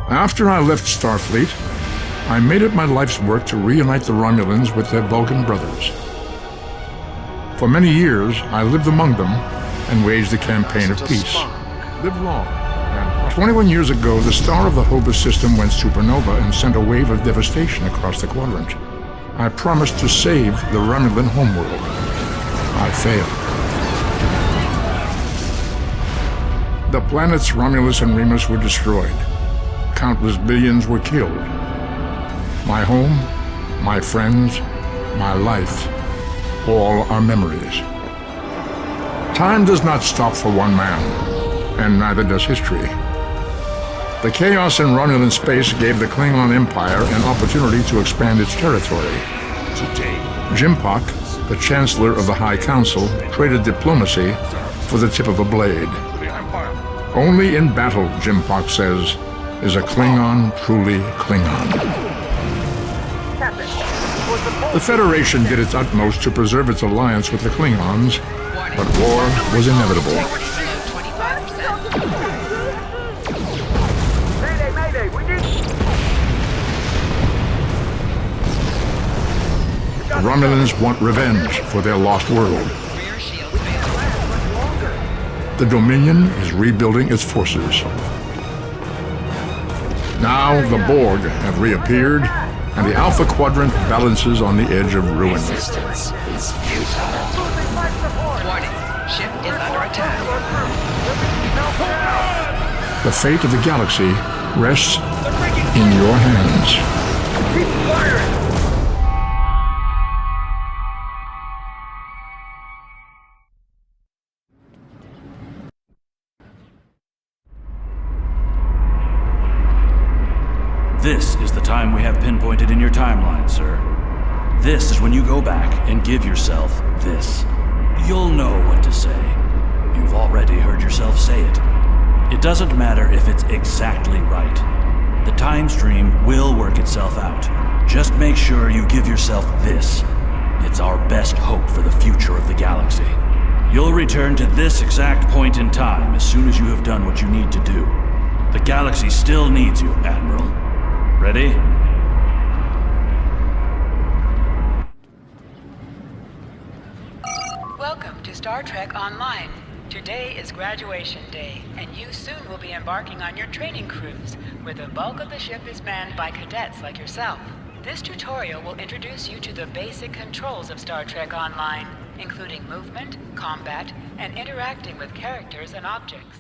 After I left Starfleet, I made it my life's work to reunite the Romulans with their Vulcan brothers. For many years, I lived among them and waged a campaign of peace. Live long. And 21 years ago, the star of the Hobus system went supernova and sent a wave of devastation across the quadrant. I promised to save the Romulan homeworld. I failed. The planets Romulus and Remus were destroyed. Countless billions were killed. My home, my friends, my life, all are memories. Time does not stop for one man, and neither does history. The chaos in Romulan space gave the Klingon Empire an opportunity to expand its territory. Today, Jimpak, the Chancellor of the High Council, traded diplomacy for the tip of a blade. Only in battle, Jimpak says, is a Klingon truly Klingon. The Federation did its utmost to preserve its alliance with the Klingons, but war was inevitable. The Romulans want revenge for their lost world. The Dominion is rebuilding its forces. Now the Borg have reappeared, and the Alpha Quadrant balances on the edge of ruin. Resistance is futile. Warning, ship is under attack. The fate of the galaxy rests in your hands. keep firing! This is the time we have pinpointed in your timeline, sir. This is when you go back and give yourself this. You'll know what to say. You've already heard yourself say it. It doesn't matter if it's exactly right. The time stream will work itself out. Just make sure you give yourself this. It's our best hope for the future of the galaxy. You'll return to this exact point in time as soon as you have done what you need to do. The galaxy still needs you, Admiral. Ready? Welcome to Star Trek Online. Today is graduation day, and you soon will be embarking on your training cruise, where the bulk of the ship is manned by cadets like yourself. This tutorial will introduce you to the basic controls of Star Trek Online, including movement, combat, and interacting with characters and objects.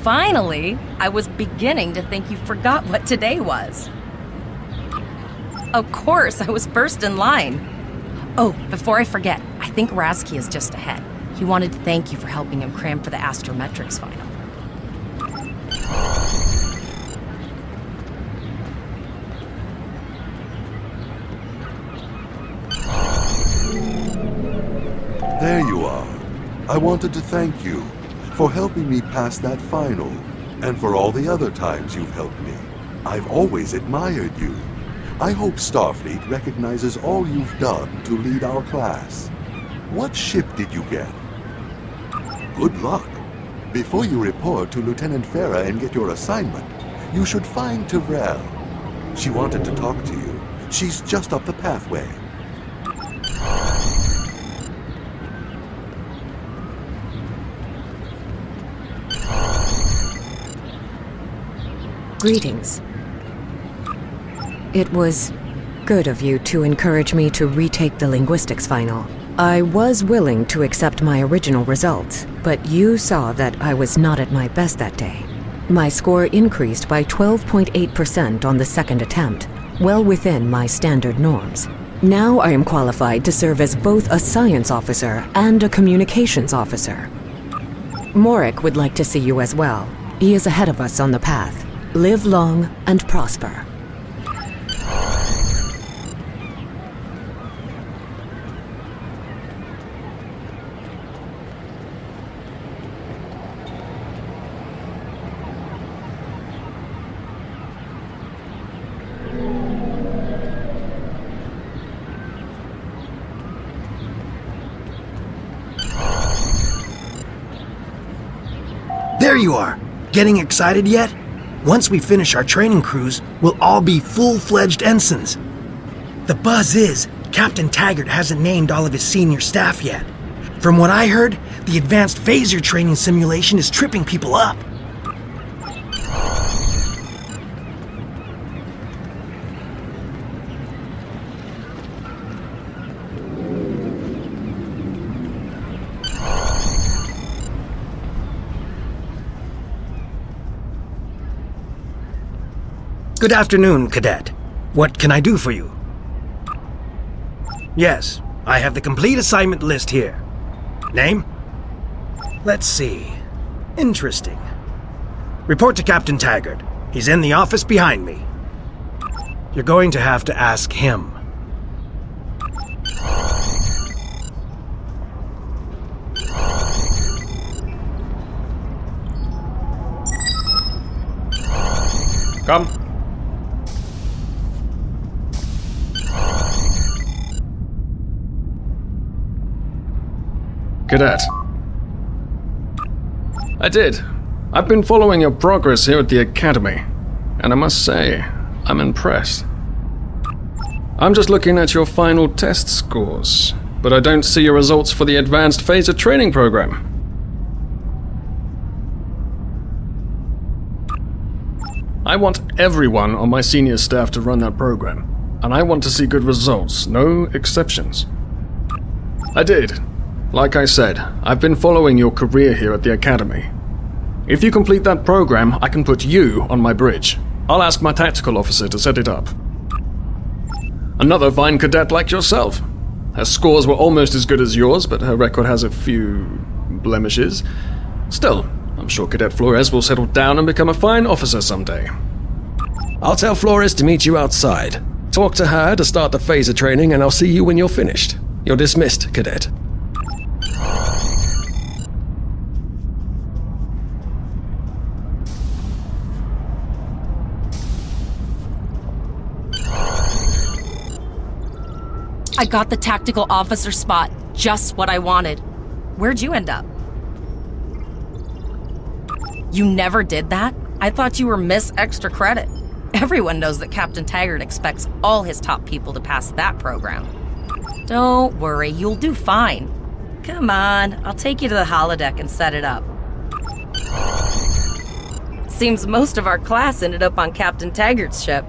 Finally, I was beginning to think you forgot what today was. Of course, I was first in line. Oh, before I forget, I think Rasky is just ahead. He wanted to thank you for helping him cram for the Astrometrics final. There you are. I wanted to thank you for helping me pass that final, and for all the other times you've helped me. I've always admired you. I hope Starfleet recognizes all you've done to lead our class. What ship did you get? Good luck. Before you report to Lieutenant Farah and get your assignment, you should find Tyrell. She wanted to talk to you. She's just up the pathway. Greetings. It was good of you to encourage me to retake the linguistics final. I was willing to accept my original results, but you saw that I was not at my best that day. My score increased by 12.8% on the second attempt, well within my standard norms. Now I am qualified to serve as both a science officer and a communications officer. Morik would like to see you as well. He is ahead of us on the path. Live long and prosper. there you are. Getting excited yet? Once we finish our training cruise, we'll all be full-fledged ensigns. The buzz is, Captain Taggart hasn't named all of his senior staff yet. From what I heard, the advanced phaser training simulation is tripping people up. Good afternoon, Cadet. What can I do for you? Yes, I have the complete assignment list here. Name? Let's see. Interesting. Report to Captain Taggart. He's in the office behind me. You're going to have to ask him. Come. Cadet. I did. I've been following your progress here at the Academy, and I must say, I'm impressed. I'm just looking at your final test scores, but I don't see your results for the Advanced Phaser Training Program. I want everyone on my senior staff to run that program, and I want to see good results, no exceptions. I did. Like I said, I've been following your career here at the Academy. If you complete that program, I can put you on my bridge. I'll ask my tactical officer to set it up. Another fine cadet like yourself. Her scores were almost as good as yours, but her record has a few blemishes. Still, I'm sure Cadet Flores will settle down and become a fine officer someday. I'll tell Flores to meet you outside. Talk to her to start the phaser training, and I'll see you when you're finished. You're dismissed, Cadet. I got the tactical officer spot. Just what I wanted. Where'd you end up? You never did that? I thought you were Miss Extra Credit. Everyone knows that Captain Taggart expects all his top people to pass that program. Don't worry, you'll do fine. Come on, I'll take you to the holodeck and set it up. Seems most of our class ended up on Captain Taggart's ship.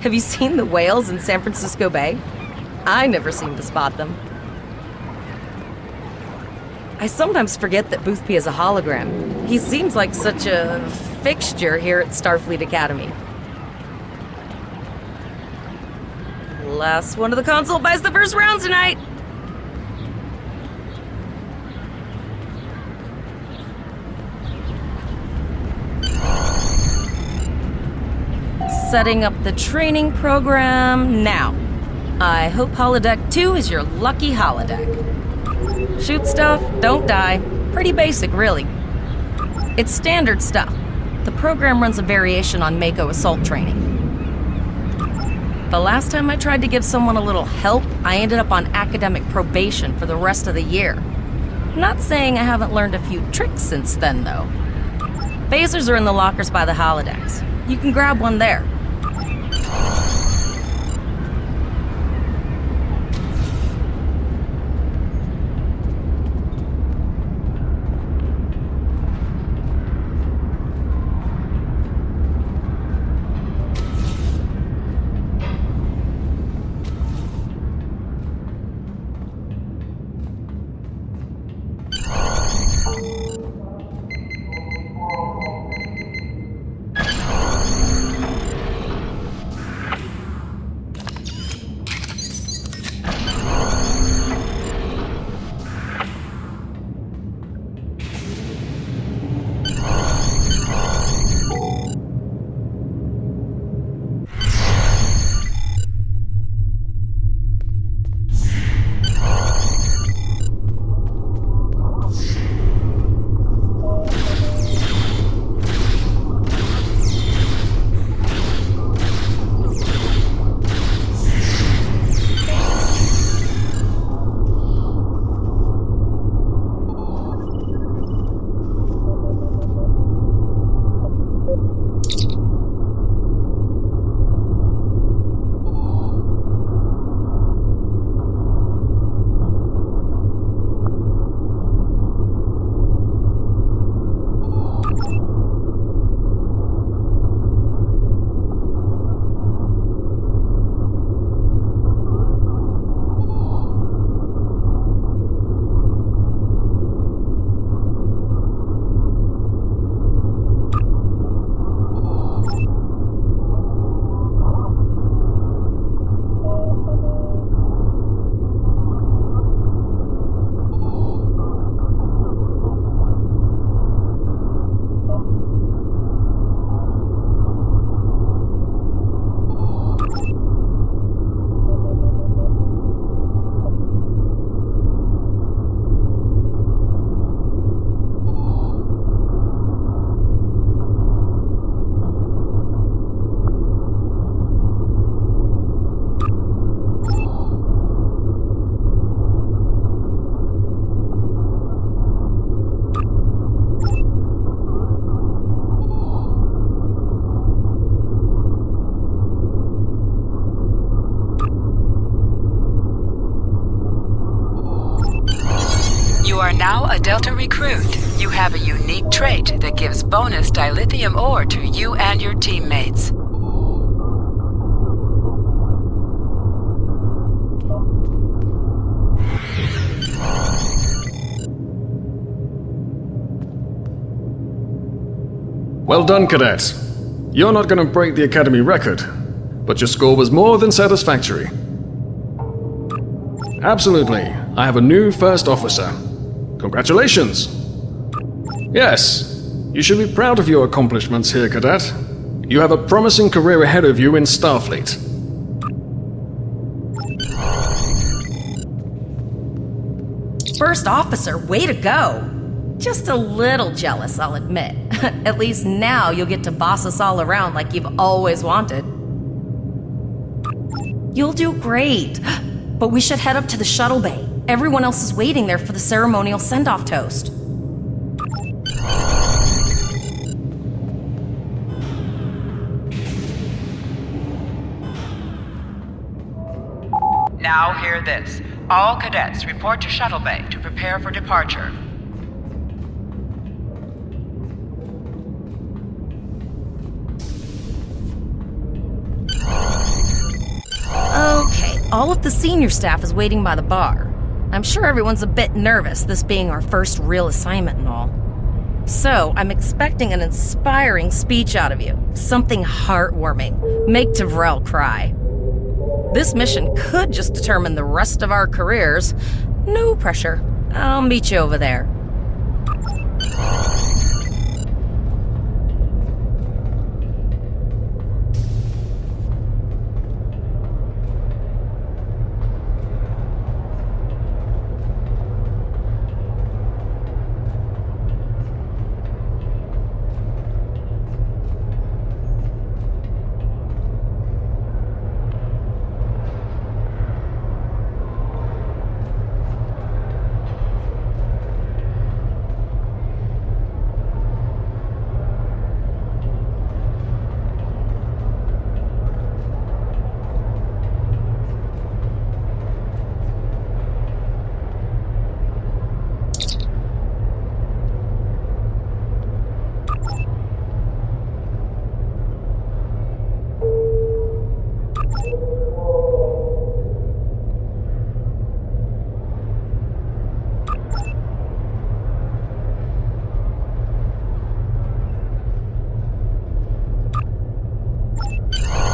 Have you seen the whales in San Francisco Bay? I never seem to spot them. I sometimes forget that Boothby is a hologram. He seems like such a fixture here at Starfleet Academy. Last one of the console buys the first round tonight! Setting up the training program now. I hope Holodeck 2 is your lucky holodeck. Shoot stuff, don't die. Pretty basic, really. It's standard stuff. The program runs a variation on Mako assault training. The last time I tried to give someone a little help, I ended up on academic probation for the rest of the year. Not saying I haven't learned a few tricks since then, though. Phasers are in the lockers by the holodecks. You can grab one there. Now a Delta recruit, you have a unique trait that gives bonus dilithium ore to you and your teammates. Well done, cadets. You're not going to break the Academy record, but your score was more than satisfactory. Absolutely. I have a new first officer. Congratulations. Yes, you should be proud of your accomplishments here, cadet. You have a promising career ahead of you in Starfleet. First officer, way to go! Just a little jealous, I'll admit. At least now you'll get to boss us all around like you've always wanted. You'll do great. But we should head up to the shuttle bay. Everyone else is waiting there for the ceremonial send-off toast. Now hear this. All cadets report to shuttle bay to prepare for departure. Okay, all of the senior staff is waiting by the bar. I'm sure everyone's a bit nervous, this being our first real assignment and all. So, I'm expecting an inspiring speech out of you. Something heartwarming. Make Tavrel cry. This mission could just determine the rest of our careers. No pressure. I'll meet you over there.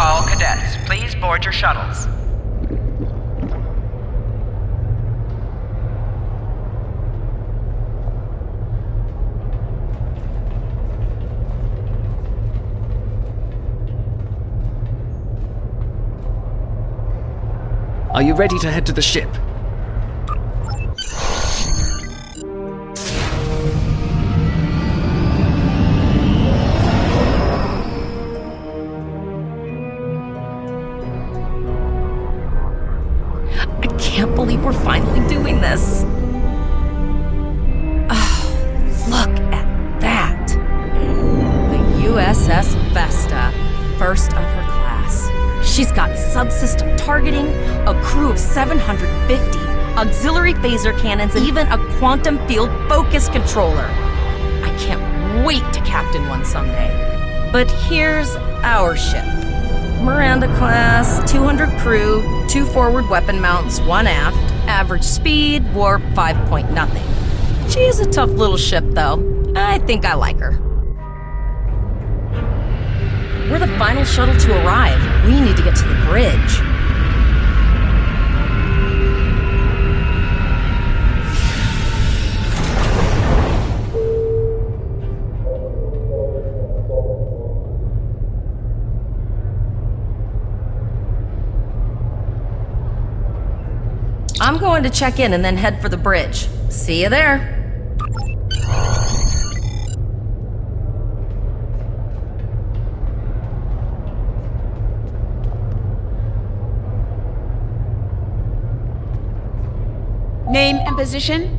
All cadets, please board your shuttles. Are you ready to head to the ship? I can't believe we're finally doing this. Oh, look at that. The USS Vesta, first of her class. She's got subsystem targeting, a crew of 750, auxiliary phaser cannons, and even a quantum field focus controller. I can't wait to captain one someday. But here's our ship. Miranda class, 200 crew, 2 forward weapon mounts, 1 aft, average speed, warp 5.0. She's a tough little ship though. I think I like her. We're the final shuttle to arrive. We need to get to the bridge. I'm going to check in and then head for the bridge. See you there. Name and position?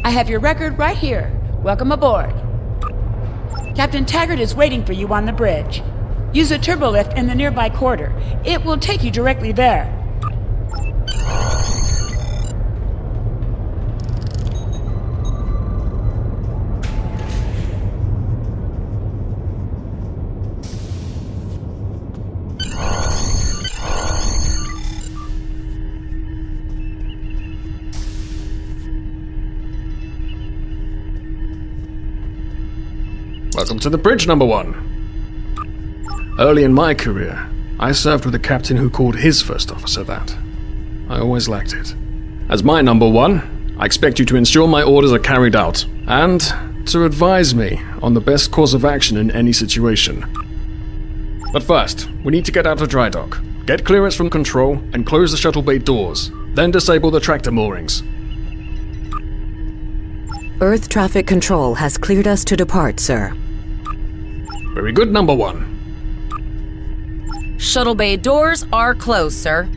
I have your record right here. Welcome aboard. Captain Taggart is waiting for you on the bridge. Use a turbolift in the nearby corridor. It will take you directly there. Welcome to the bridge, number one. Early in my career, I served with a captain who called his first officer that. I always liked it. As my number one, I expect you to ensure my orders are carried out, and to advise me on the best course of action in any situation. But first, we need to get out of dry dock, get clearance from control, and close the shuttle bay doors, then disable the tractor moorings. Earth Traffic Control has cleared us to depart, sir. Very good, number one. Shuttle bay doors are closed, sir.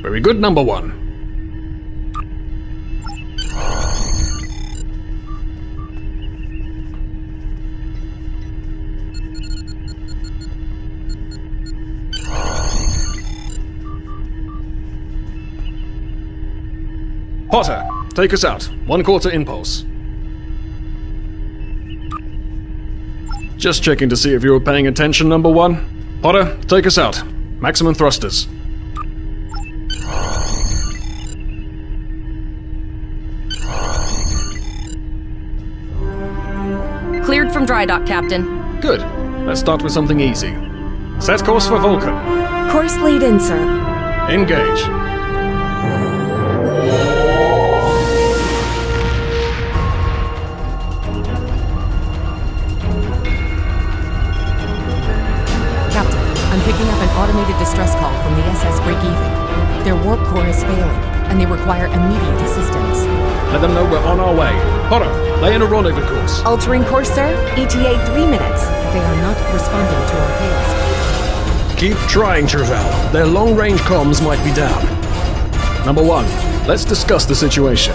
Very good, number one. Potter, take us out. 1/4 impulse. Just checking to see if you were paying attention, number one. Potter, take us out. Maximum thrusters. Cleared from dry dock, Captain. Good. Let's start with something easy. Set course for Vulcan. Course lead in, sir. Engage. Captain, I'm picking up an automated distress call from the SS Breakeven. Their warp core is failing, and they require immediate assistance. Let them know we're on our way. Potter, lay in a rendezvous course. Altering course, sir. ETA 3 minutes. They are not responding to our hails. Keep trying, Travell. Their long-range comms might be down. Number one, let's discuss the situation.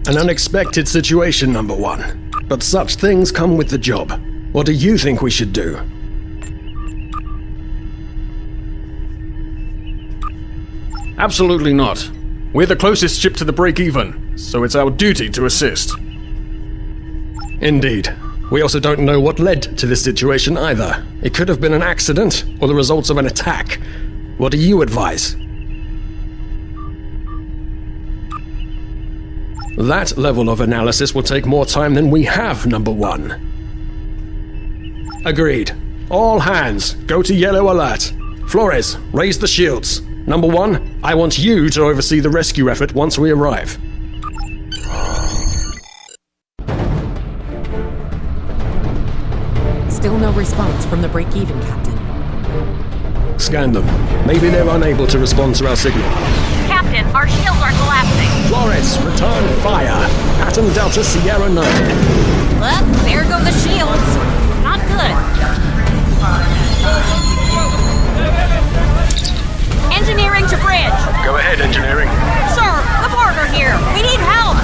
An unexpected situation, number one. But such things come with the job. What do you think we should do? Absolutely not. We're the closest ship to the break-even, so it's our duty to assist. Indeed. We also don't know what led to this situation either. It could have been an accident, or the results of an attack. What do you advise? That level of analysis will take more time than we have, number one. Agreed. All hands, go to yellow alert. Flores, raise the shields. Number one, I want you to oversee the rescue effort once we arrive. Still no response from the break-even, Captain. Scan them. Maybe they're unable to respond to our signal. Captain, our shields are collapsing. Flores, return fire. Atom Delta Sierra 9. Well, there go the shields. Not good. Engineering to bridge. Go ahead, engineering. Sir, the Borg are here. We need help.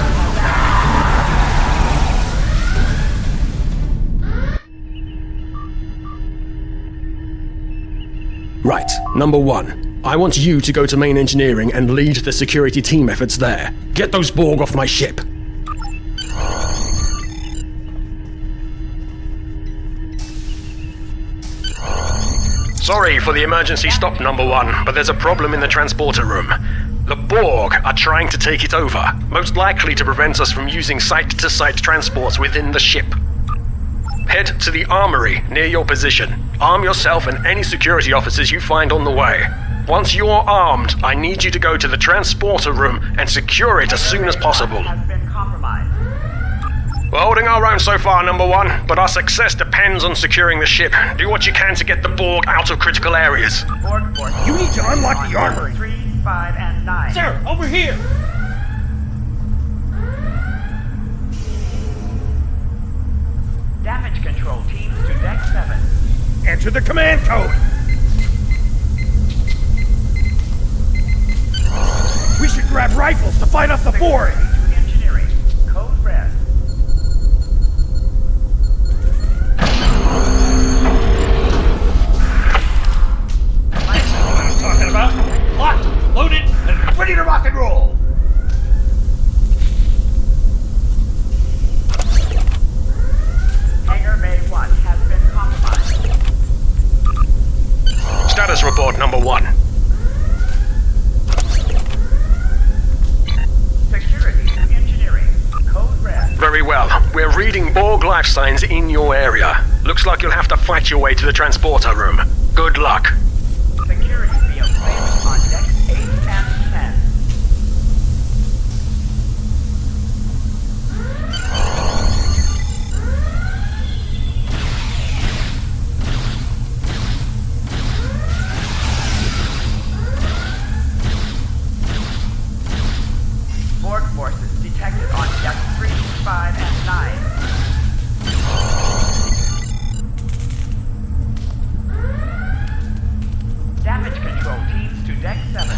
Right, number one. I want you to go to main engineering and lead the security team efforts there. Get those Borg off my ship. Sorry for the emergency stop, number one, but there's a problem in the transporter room. The Borg are trying to take it over, most likely to prevent us from using site-to-site transports within the ship. Head to the armory near your position. Arm yourself and any security officers you find on the way. Once you're armed, I need you to go to the transporter room and secure it as soon as possible. We're holding our own so far, number one, but our success depends on securing the ship. Do what you can to get the Borg out of critical areas. You need to unlock the armory. 3, 5, and 9. Sir, over here! Damage control teams to deck 7. Enter the command code! We should grab rifles to fight off the Borg! Engineering. Code red. That's what I'm talking about. Locked, loaded, and ready to rock and roll! Hangar Bay 1 has been compromised. Status report, number one. Very well. We're reading Borg life signs in your area. Looks like you'll have to fight your way to the transporter room. Good luck. Security field failing on decks 8 and 10. Borg forces detected on decks 3, 5, and 9. Damage control teams to deck 7.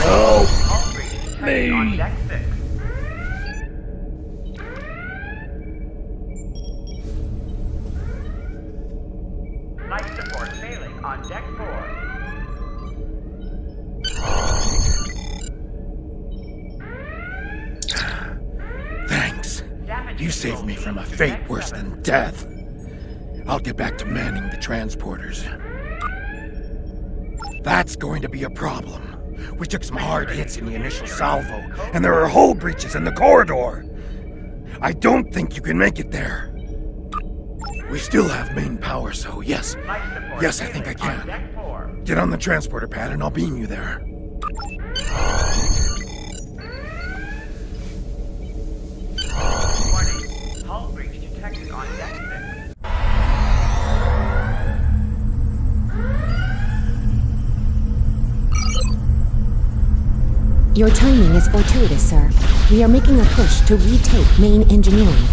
Help me. On deck 6. Life support failing on deck 4. Thanks. You saved me from a fate worse than death. I'll get back to manning the transporters. That's going to be a problem. We took some hard hits in the initial salvo, and there are hull breaches in the corridor. I don't think you can make it there. We still have main power, so yes. Yes, I think I can. Get on the transporter pad and I'll beam you there. Warning. Hull breach detected on deck 6. Your timing is fortuitous, sir. We are making a push to retake main engineering.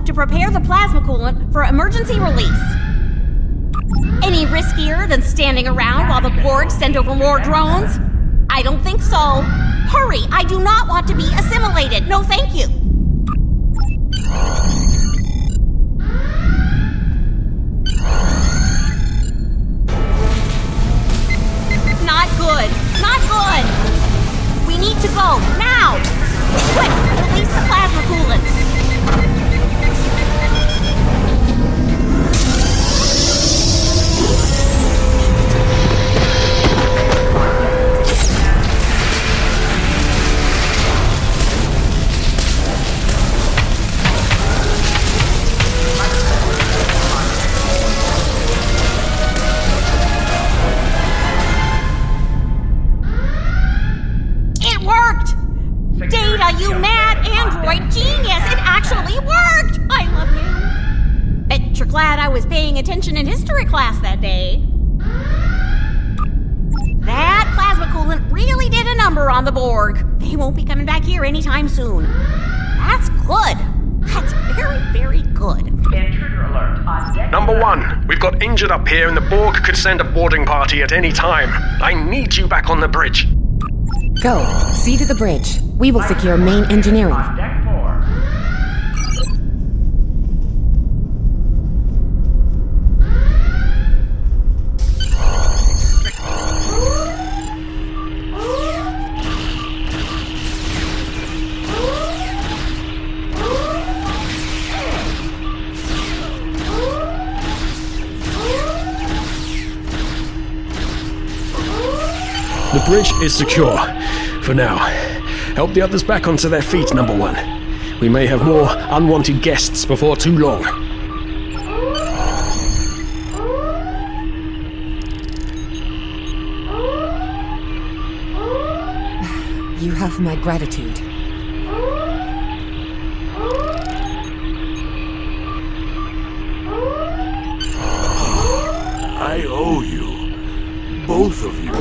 To prepare the plasma coolant for emergency release. Any riskier than standing around while the Borg send over more drones? I don't think so. Hurry, I do not want to be assimilated. No, thank you. Not good. Not good. We need to go, now. Quick, release the plasma coolant. You mad android genius! It actually worked! I love you. Bet you're glad I was paying attention in history class that day. That plasma coolant really did a number on the Borg. They won't be coming back here anytime soon. That's good. That's very, very good. Intruder alert on deck. Number 1, we've got injured up here and the Borg could send a boarding party at any time. I need you back on the bridge. Go. See to the bridge. We will secure main engineering. On deck 4. bridge is secure. For now. Help the others back onto their feet, number one. We may have more unwanted guests before too long. You have my gratitude. I owe you. Both of you.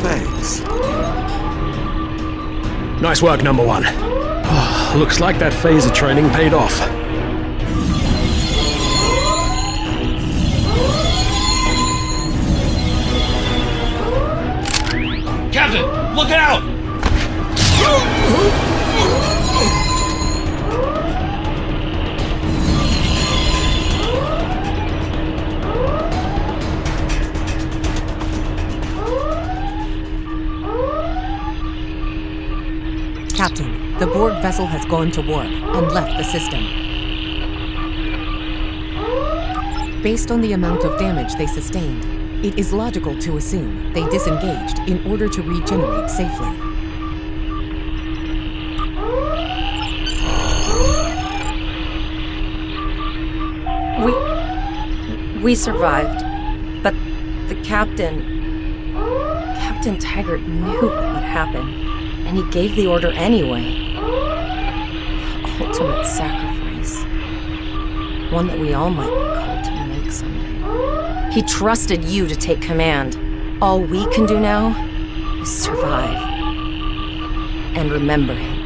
Thanks. Nice work, number one. Looks like that phaser training paid off. Captain, look out! Captain, the Borg vessel has gone to warp and left the system. Based on the amount of damage they sustained, it is logical to assume they disengaged in order to regenerate safely. We survived, but the Captain Taggart knew what would happen, and he gave the order anyway. The ultimate sacrifice. One that we all might be called to make someday. He trusted you to take command. All we can do now is survive. And remember him.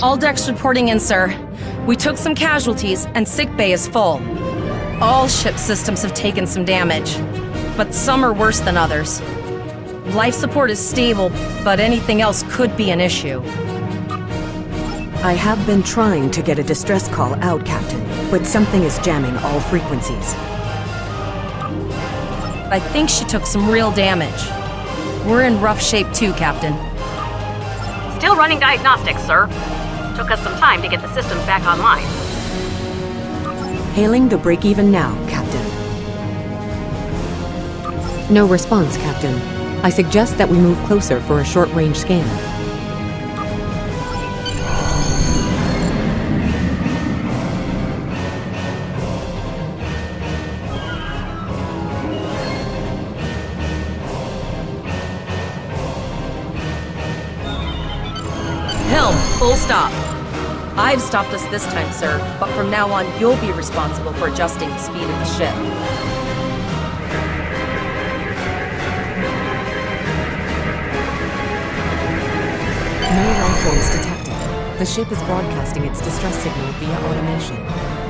All decks reporting in, sir. We took some casualties, and sickbay is full. All ship systems have taken some damage, but some are worse than others. Life support is stable, but anything else could be an issue. I have been trying to get a distress call out, Captain, but something is jamming all frequencies. I think she took some real damage. We're in rough shape too, Captain. Still running diagnostics, sir. Took us some time to get the systems back online. Hailing the break-even now, Captain. No response, Captain. I suggest that we move closer for a short-range scan. Helm, full stop. I've stopped us this time, sir, but from now on, you'll be responsible for adjusting the speed of the ship. No life forms detected. The ship is broadcasting its distress signal via automation.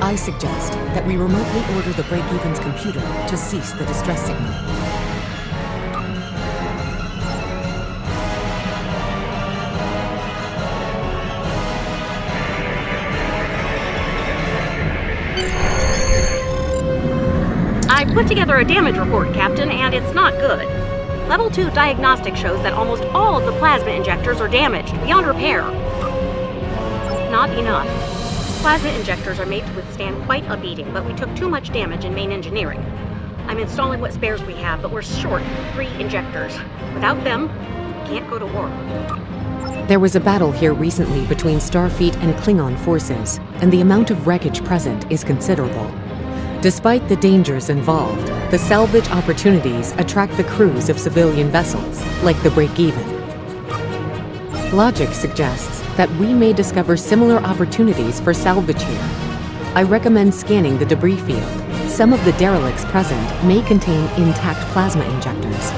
I suggest that we remotely order the break-even's computer to cease the distress signal. I put together a damage report, Captain, and it's not good. Level 2 diagnostic shows that almost all of the plasma injectors are damaged, beyond repair. Not enough. Plasma injectors are made to withstand quite a beating, but we took too much damage in main engineering. I'm installing what spares we have, but we're short 3 injectors. Without them, we can't go to war. There was a battle here recently between Starfleet and Klingon forces, and the amount of wreckage present is considerable. Despite the dangers involved, the salvage opportunities attract the crews of civilian vessels, like the Break-Even. Logic suggests that we may discover similar opportunities for salvage here. I recommend scanning the debris field. Some of the derelicts present may contain intact plasma injectors.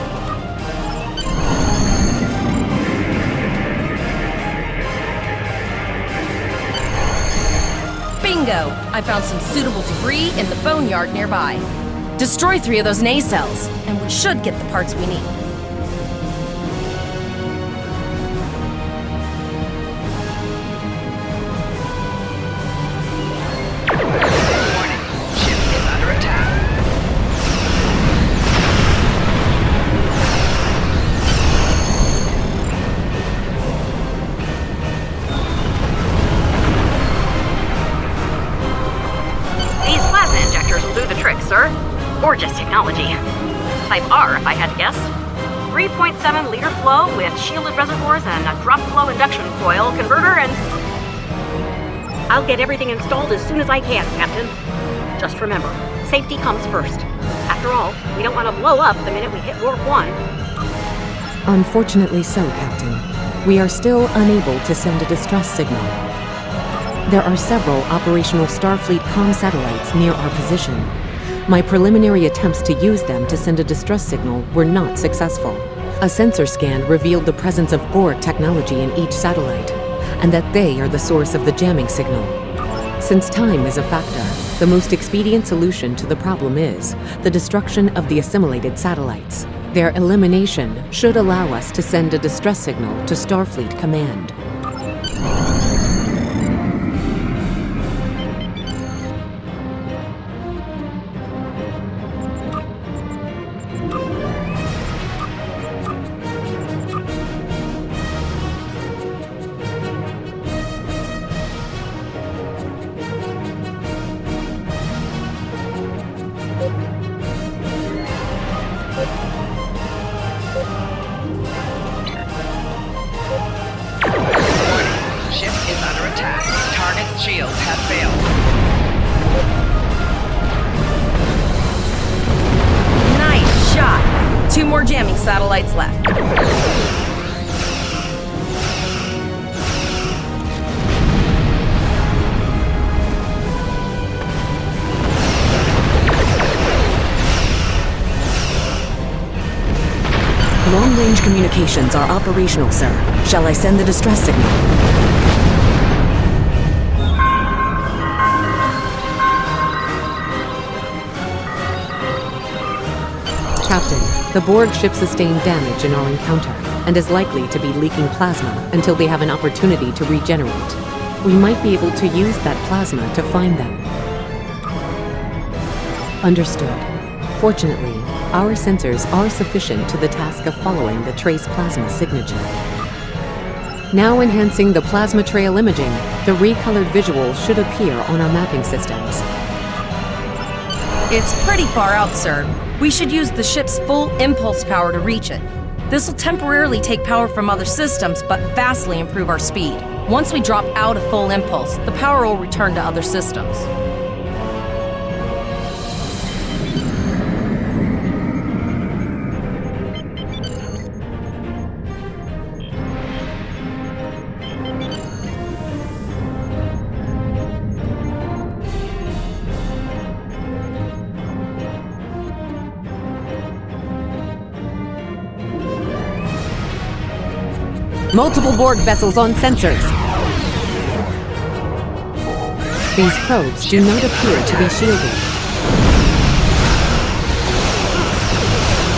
Bingo! I found some suitable debris in the boneyard nearby. Destroy 3 of those nacelles, and we should get the parts we need. Warning, ship is under attack. gorgeous technology. Type R, if I had to guess. 3.7 liter flow with shielded reservoirs and a drop flow induction coil converter and... I'll get everything installed as soon as I can, Captain. Just remember, safety comes first. After all, we don't want to blow up the minute we hit Warp 1. Unfortunately so, Captain. We are still unable to send a distress signal. There are several operational Starfleet comm satellites near our position. My preliminary attempts to use them to send a distress signal were not successful. A sensor scan revealed the presence of Borg technology in each satellite, and that they are the source of the jamming signal. Since time is a factor, the most expedient solution to the problem is the destruction of the assimilated satellites. Their elimination should allow us to send a distress signal to Starfleet Command. Satellites left. Long-range communications are operational, sir. Shall I send the distress signal? Captain, the Borg ship sustained damage in our encounter and is likely to be leaking plasma until they have an opportunity to regenerate. We might be able to use that plasma to find them. Understood. Fortunately, our sensors are sufficient to the task of following the trace plasma signature. Now enhancing the plasma trail imaging, the recolored visuals should appear on our mapping systems. It's pretty far out, sir. We should use the ship's full impulse power to reach it. This will temporarily take power from other systems, but vastly improve our speed. Once we drop out of full impulse, the power will return to other systems. Multiple Borg vessels on sensors. These probes do not appear to be shielded.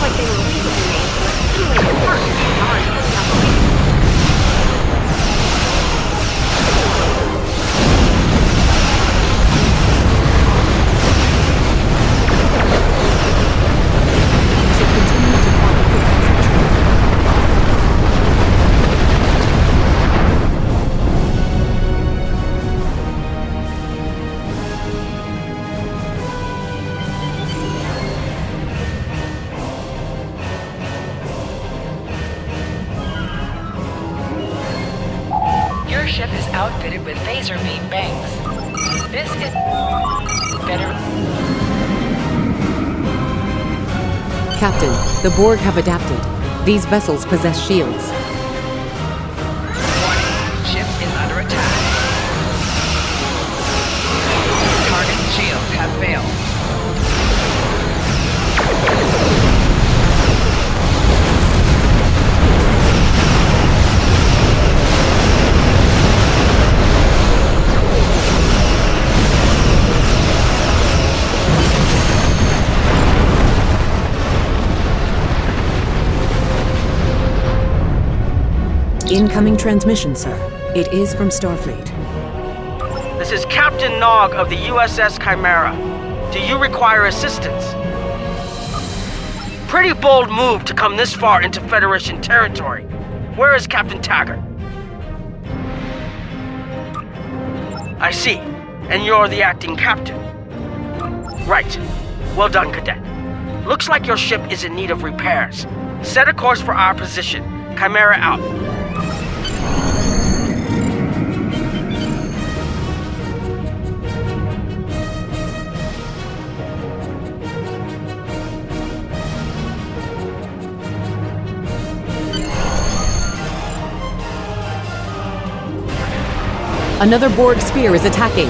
Like they were leaving me. Doing their work. Outfitted with phaser beam banks. This is better. Captain, the Borg have adapted. These vessels possess shields. Warning, ship is under attack. Target shields have failed. Incoming transmission, sir. It is from Starfleet. This is Captain Nog of the USS Chimera. Do you require assistance? Pretty bold move to come this far into Federation territory. Where is Captain Taggart? I see. And you're the acting captain. Right. Well done, Cadet. Looks like your ship is in need of repairs. Set a course for our position. Chimera out. Another Borg sphere is attacking.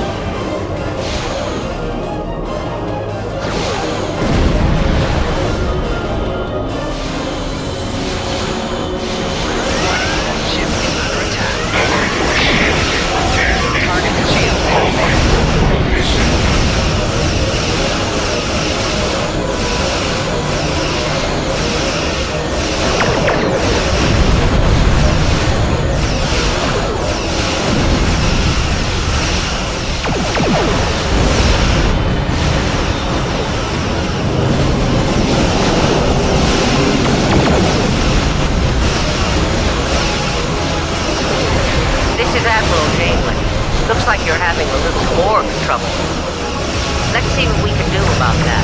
Looks like you're having a little Borg trouble. Let's see what we can do about that.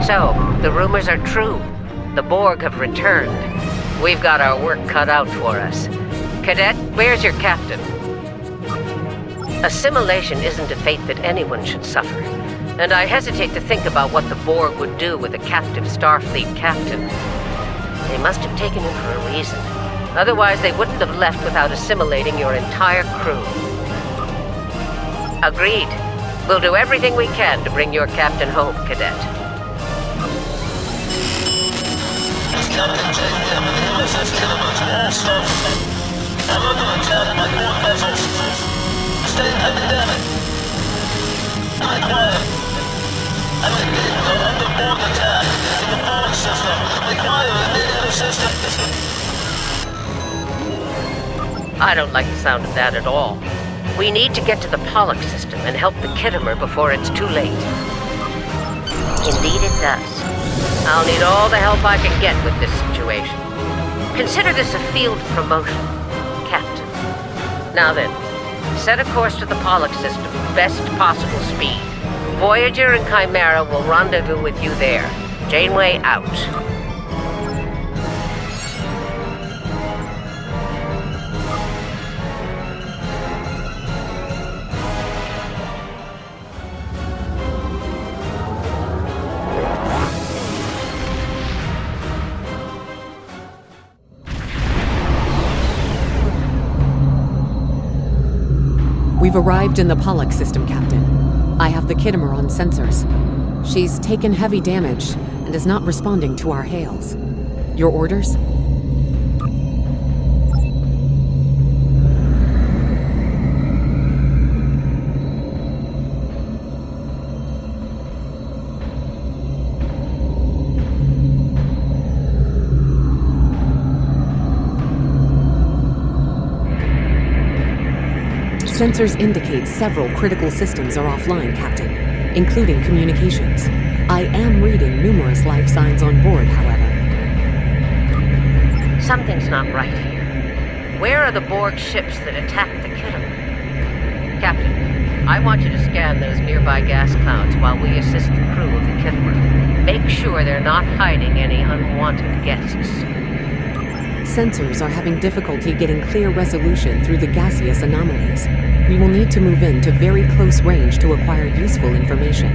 So, the rumors are true. The Borg have returned. We've got our work cut out for us. Cadet, where's your captain? Assimilation isn't a fate that anyone should suffer, and I hesitate to think about what the Borg would do with a captive Starfleet captain. They must have taken him for a reason. Otherwise, they wouldn't have left without assimilating your entire crew. Agreed. We'll do everything we can to bring your captain home, Cadet. I don't like the sound of that at all. We need to get to the Pollock system and help the Khitomer before it's too late. Indeed it does. I'll need all the help I can get with this situation. Consider this a field promotion, Captain. Now then, set a course to the Pollock system, best possible speed. Voyager and Chimera will rendezvous with you there. Janeway out. We've arrived in the Pollock system, Captain. I have the Khitomer on sensors. She's taken heavy damage and is not responding to our hails. Your orders? Sensors indicate several critical systems are offline, Captain, including communications. I am reading numerous life signs on board, however. Something's not right here. Where are the Borg ships that attacked the Khitomer? Captain, I want you to scan those nearby gas clouds while we assist the crew of the Khitomer. Make sure they're not hiding any unwanted guests. Sensors are having difficulty getting clear resolution through the gaseous anomalies. We will need to move in to very close range to acquire useful information.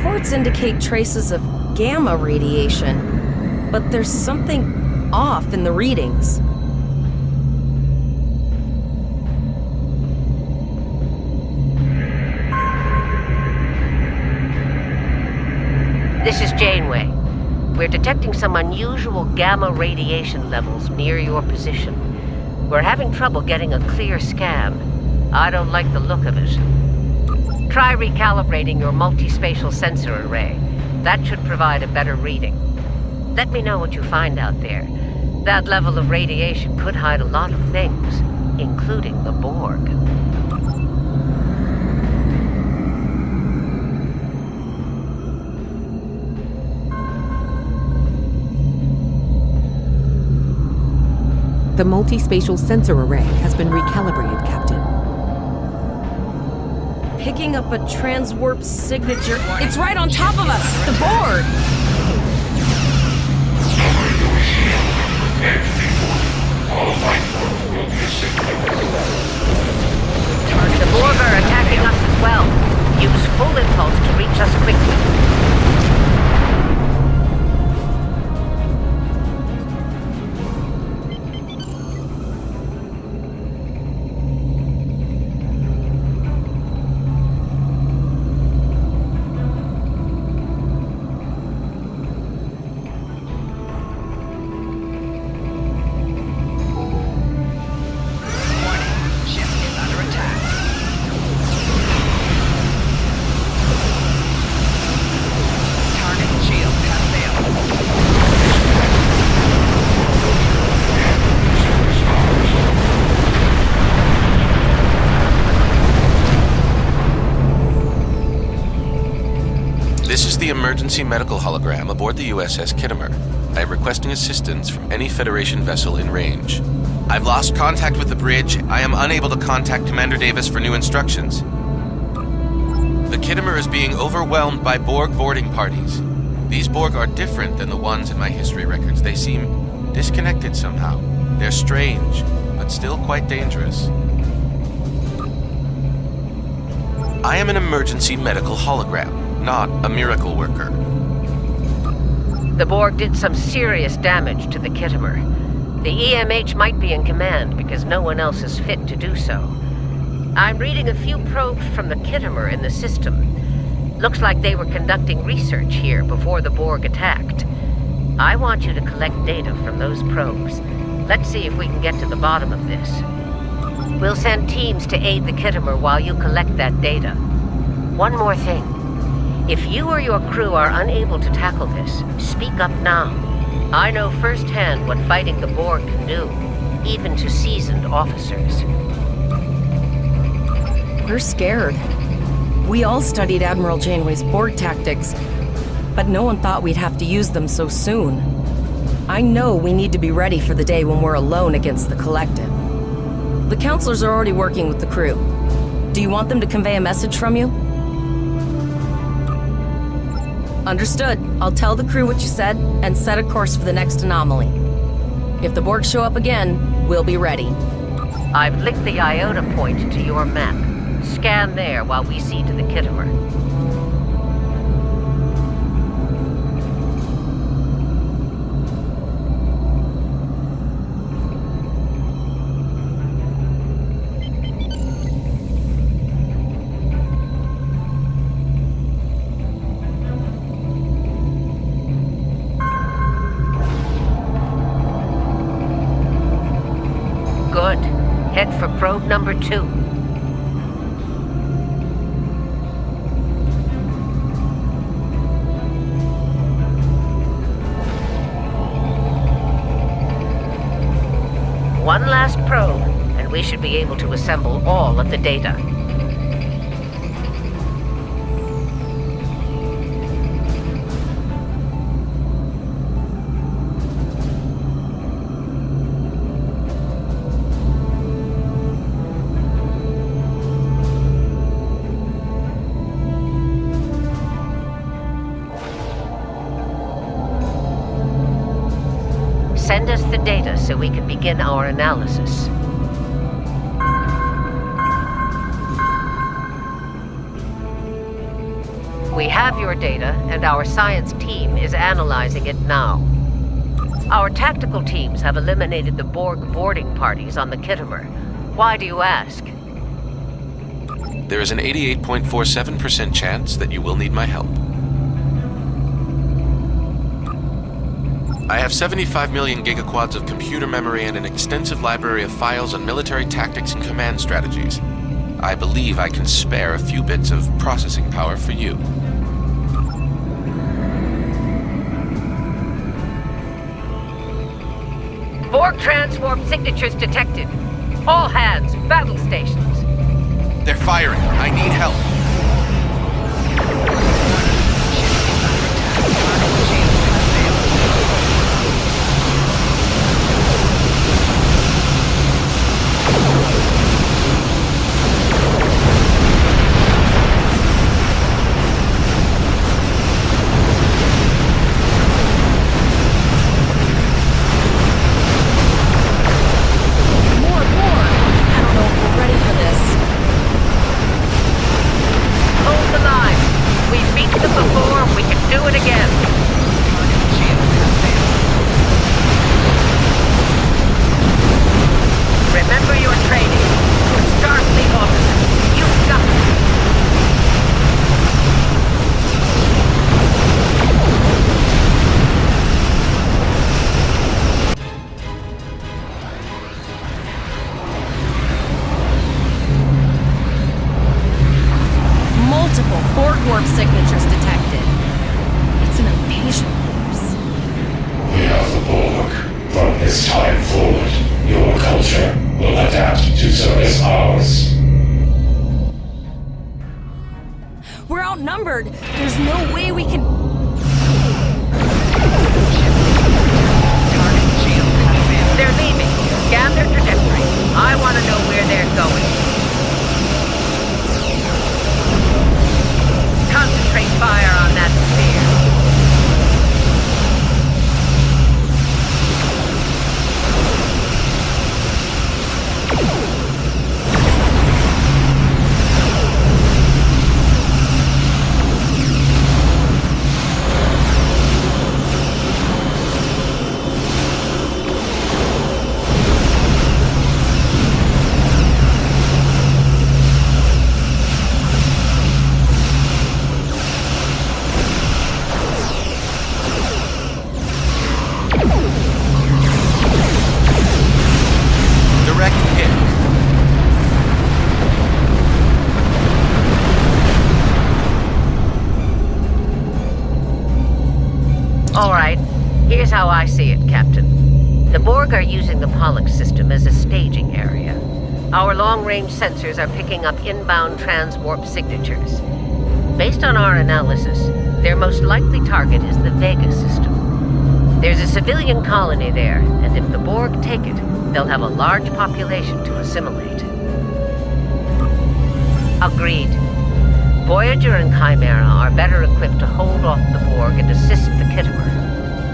reports indicate traces of gamma radiation, but there's something off in the readings. This is Janeway. We're detecting some unusual gamma radiation levels near your position. We're having trouble getting a clear scan. I don't like the look of it. Try recalibrating your multispatial sensor array. That should provide a better reading. Let me know what you find out there. That level of radiation could hide a lot of things, including the Borg. The multispatial sensor array has been recalibrated, Captain. Picking up a transwarp signature. It's right on top of us! The Borg! The Borg are attacking us as well. Use full impulse to reach us quickly. The emergency medical hologram aboard the USS Kittimer. I am requesting assistance from any Federation vessel in range. I've lost contact with the bridge. I am unable to contact Commander Davis for new instructions. The Kittimer is being overwhelmed by Borg boarding parties. These Borg are different than the ones in my history records. They seem disconnected somehow. They're strange, but still quite dangerous. I am an emergency medical hologram, not a miracle worker. The Borg did some serious damage to the Kittimer. The EMH might be in command because no one else is fit to do so. I'm reading a few probes from the Kittimer in the system. Looks like they were conducting research here before the Borg attacked. I want you to collect data from those probes. Let's see if we can get to the bottom of this. We'll send teams to aid the Kittimer while you collect that data. One more thing. If you or your crew are unable to tackle this, speak up now. I know firsthand what fighting the Borg can do, even to seasoned officers. We're scared. We all studied Admiral Janeway's Borg tactics, but no one thought we'd have to use them so soon. I know we need to be ready for the day when we're alone against the Collective. The counselors are already working with the crew. Do you want them to convey a message from you? Understood. I'll tell the crew what you said and set a course for the next anomaly. If the Borg show up again, we'll be ready. I've linked the Iota point to your map. Scan there while we see to the Kittimer. Good. Head for probe number 2. One last probe, and we should be able to assemble all of the data. Send us the data so we can begin our analysis. We have your data, and our science team is analyzing it now. Our tactical teams have eliminated the Borg boarding parties on the Kittimer. Why do you ask? There is an 88.47% chance that you will need my help. I have 75 million gigaquads of computer memory and an extensive library of files on military tactics and command strategies. I believe I can spare a few bits of processing power for you. Borg transwarp signatures detected. All hands, battle stations. They're firing. I need help. There's no way we can... They're leaving. Scan their trajectory. I want to know where they're going. Concentrate fire on that sphere. Here's how I see it, Captain. The Borg are using the Pollux system as a staging area. Our long-range sensors are picking up inbound transwarp signatures. Based on our analysis, their most likely target is the Vega system. There's a civilian colony there, and if the Borg take it, they'll have a large population to assimilate. Agreed. Voyager and Chimera are better equipped to hold off the Borg and assist the Kittimer.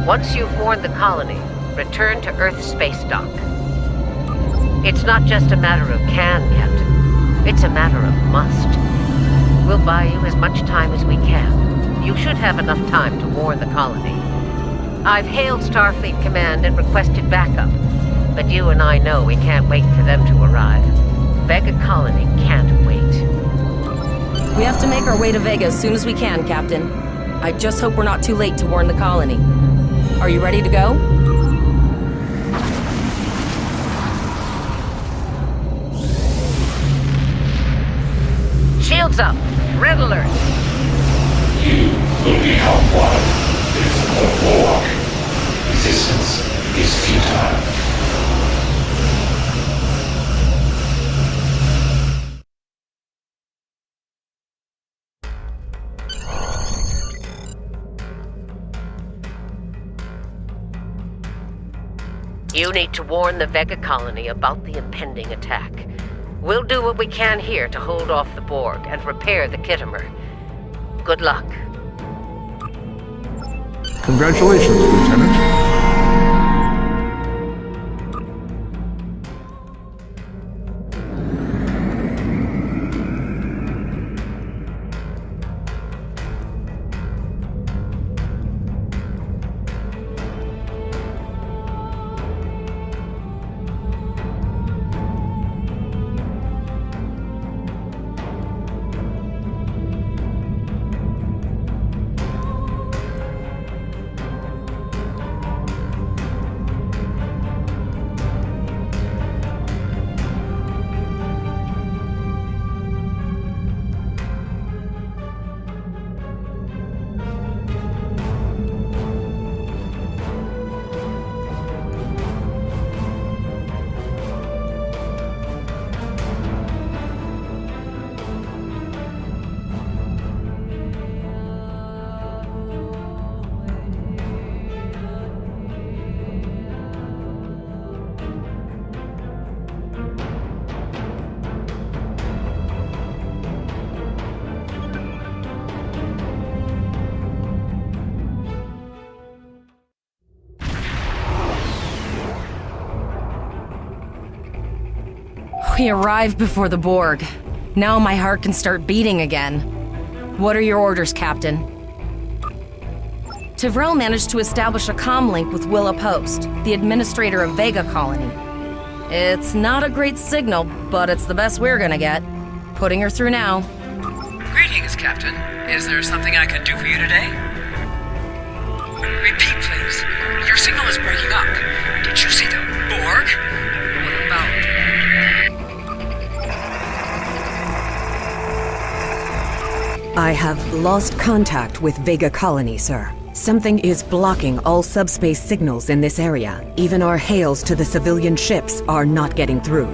Once you've warned the colony, return to Earth space dock. It's not just a matter of can, Captain. It's a matter of must. We'll buy you as much time as we can. You should have enough time to warn the colony. I've hailed Starfleet Command and requested backup, but you and I know we can't wait for them to arrive. Vega Colony can't wait. We have to make our way to Vega as soon as we can, Captain. I just hope we're not too late to warn the colony. Are you ready to go? Shields up. Red alert. You will become one with the Borg. Resistance is futile. You need to warn the Vega colony about the impending attack. We'll do what we can here to hold off the Borg and repair the Kittimer. Good luck. Congratulations, Lieutenant. We arrived before the Borg. Now my heart can start beating again. What are your orders, Captain? Tivrel managed to establish a comm link with Willa Post, the administrator of Vega Colony. It's not a great signal, but it's the best we're gonna get. Putting her through now. Greetings, Captain. Is there something I can do for you today? Repeat, please. Your signal is breaking up. Did you see the Borg? What about... I have lost contact with Vega Colony, sir. Something is blocking all subspace signals in this area. Even our hails to the civilian ships are not getting through.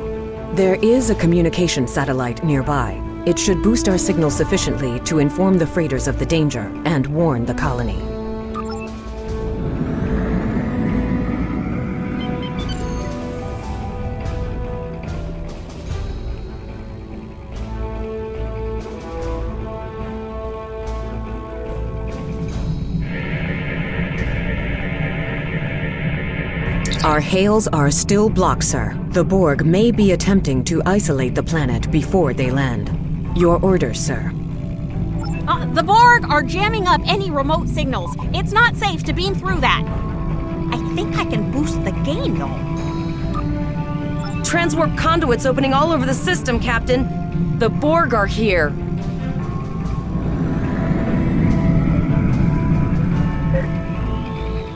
There is a communication satellite nearby. It should boost our signal sufficiently to inform the freighters of the danger and warn the colony. Our hails are still blocked, sir. The Borg may be attempting to isolate the planet before they land. Your orders, sir. The Borg are jamming up any remote signals. It's not safe to beam through that. I think I can boost the gain, though. Transwarp conduits opening all over the system, Captain. The Borg are here.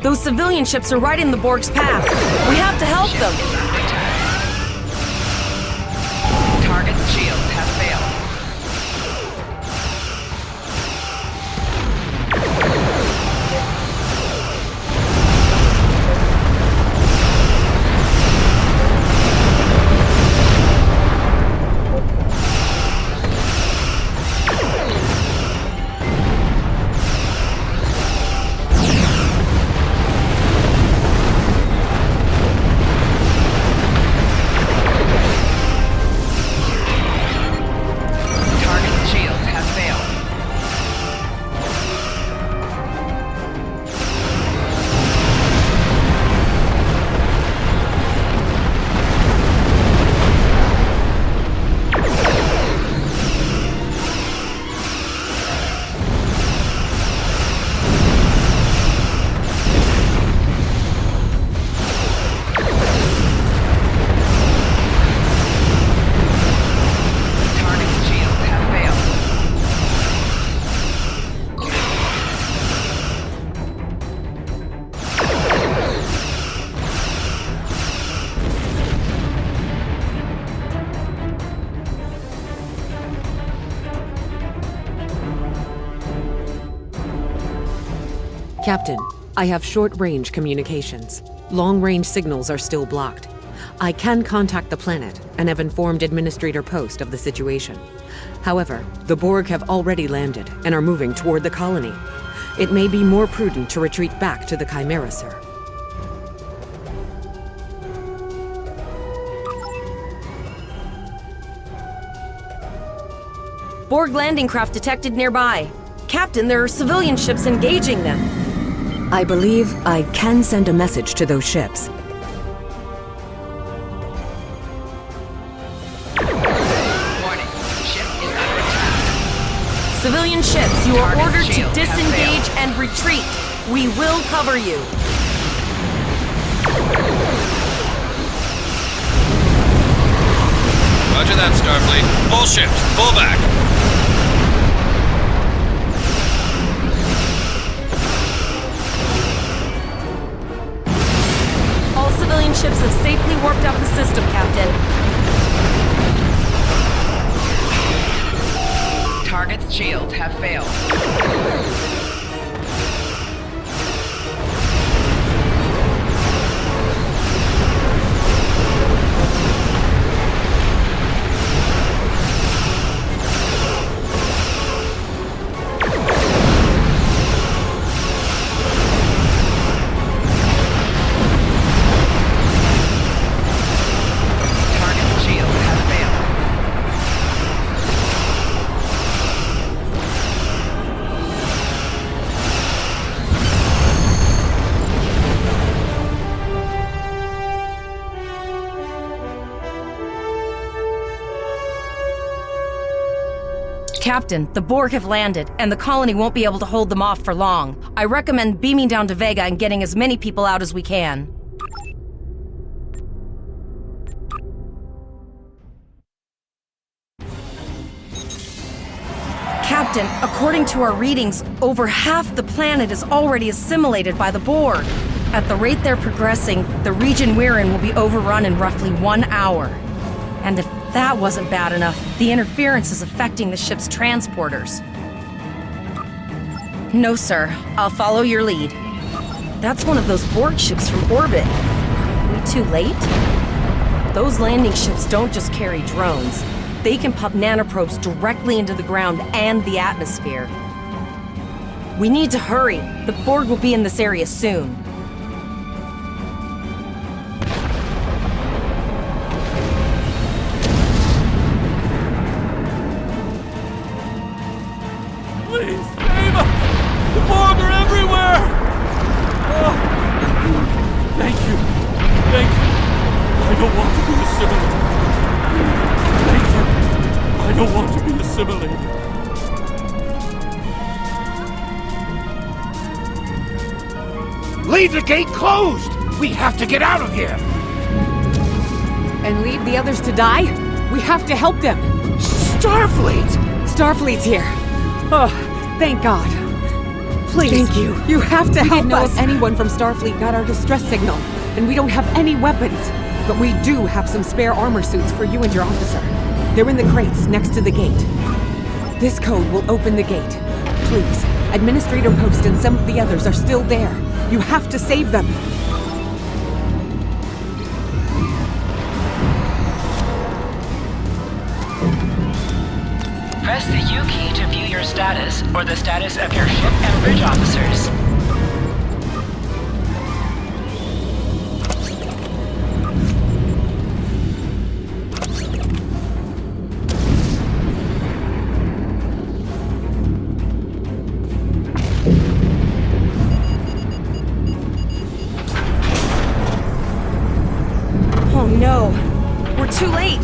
Those civilian ships are right in the Borg's path. We have to help them. Target's shields have failed. Captain, I have short-range communications. Long-range signals are still blocked. I can contact the planet and have informed Administrator Post of the situation. However, the Borg have already landed and are moving toward the colony. It may be more prudent to retreat back to the Chimera, sir. Borg landing craft detected nearby. Captain, there are civilian ships engaging them. I believe I can send a message to those ships. Warning. Ship is under attack. Civilian ships, you are ordered to disengage and retreat. We will cover you. Roger that, Starfleet. All ships, fall back. Civilian ships have safely warped out of the system, Captain. Target's shields have failed. Captain, the Borg have landed, and the colony won't be able to hold them off for long. I recommend beaming down to Vega and getting as many people out as we can. Captain, according to our readings, over half the planet is already assimilated by the Borg. At the rate they're progressing, the region we're in will be overrun in roughly 1 hour. And if that wasn't bad enough, the interference is affecting the ship's transporters. No, sir. I'll follow your lead. That's one of those Borg ships from orbit. Are we too late? Those landing ships don't just carry drones. They can pump nanoprobes directly into the ground and the atmosphere. We need to hurry. The Borg will be in this area soon. Please, save us! The Borg are everywhere! Oh, thank you. Thank you. I don't want to be assimilated. Thank you. I don't want to be assimilated. Leave the gate closed! We have to get out of here! And leave the others to die? We have to help them! Starfleet! Starfleet's here! Oh, thank God. Please. Thank you. You have to help us. We didn't know us. if anyone from Starfleet got our distress signal, and we don't have any weapons. But we do have some spare armor suits for you and your officer. They're in the crates next to the gate. This code will open the gate. Please, Administrator Post and some of the others are still there. You have to save them. Press the U key to view your status or the status of your ship and bridge officers. Oh no, we're too late.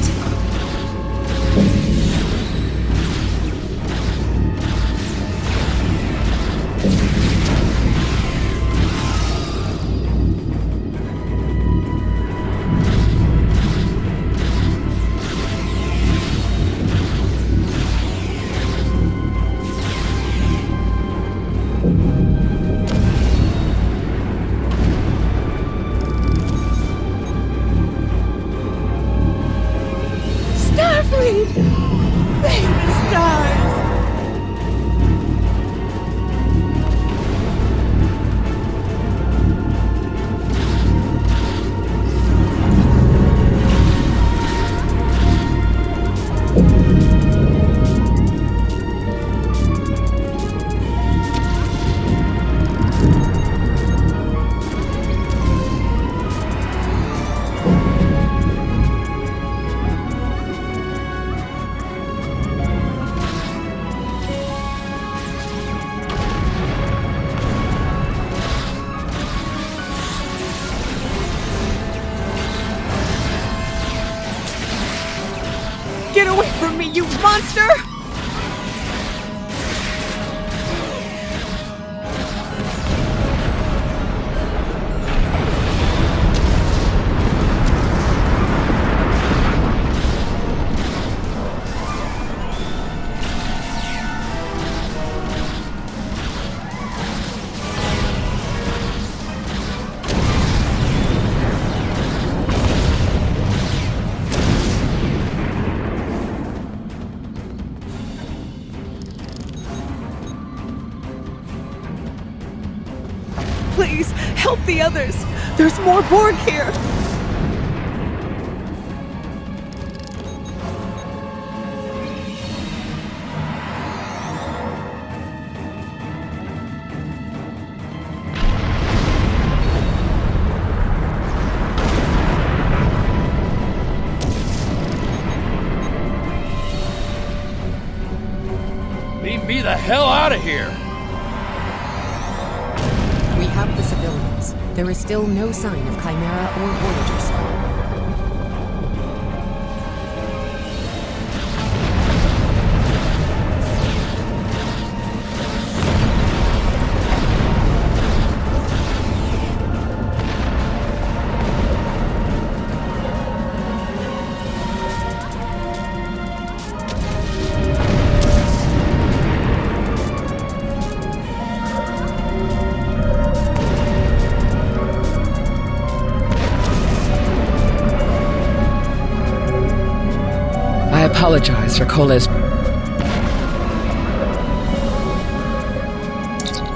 Starfleet! Famous stars! Get away from me, you monster! Please, help the others! There's more Borg here! Leave me the hell out of here! We have the civilians. There is still no sign of Chimera or Voyager, sir. apologize for Cole's...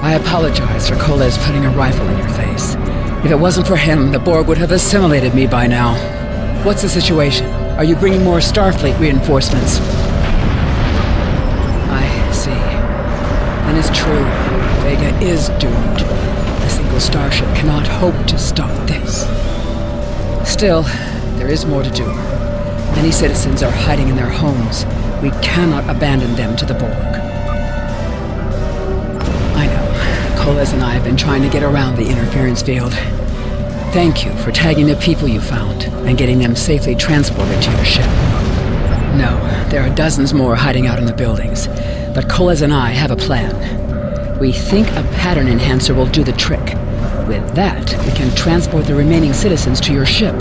I apologize for Cole's putting a rifle in your face. If it wasn't for him, the Borg would have assimilated me by now. What's the situation? Are you bringing more Starfleet reinforcements? I see. Then it's true. Vega is doomed. A single starship cannot hope to stop this. Still, there is more to do. Many citizens are hiding in their homes. We cannot abandon them to the Borg. I know. Coles and I have been trying to get around the interference field. Thank you for tagging the people you found and getting them safely transported to your ship. No, there are dozens more hiding out in the buildings, but Coles and I have a plan. We think a pattern enhancer will do the trick. With that, we can transport the remaining citizens to your ship.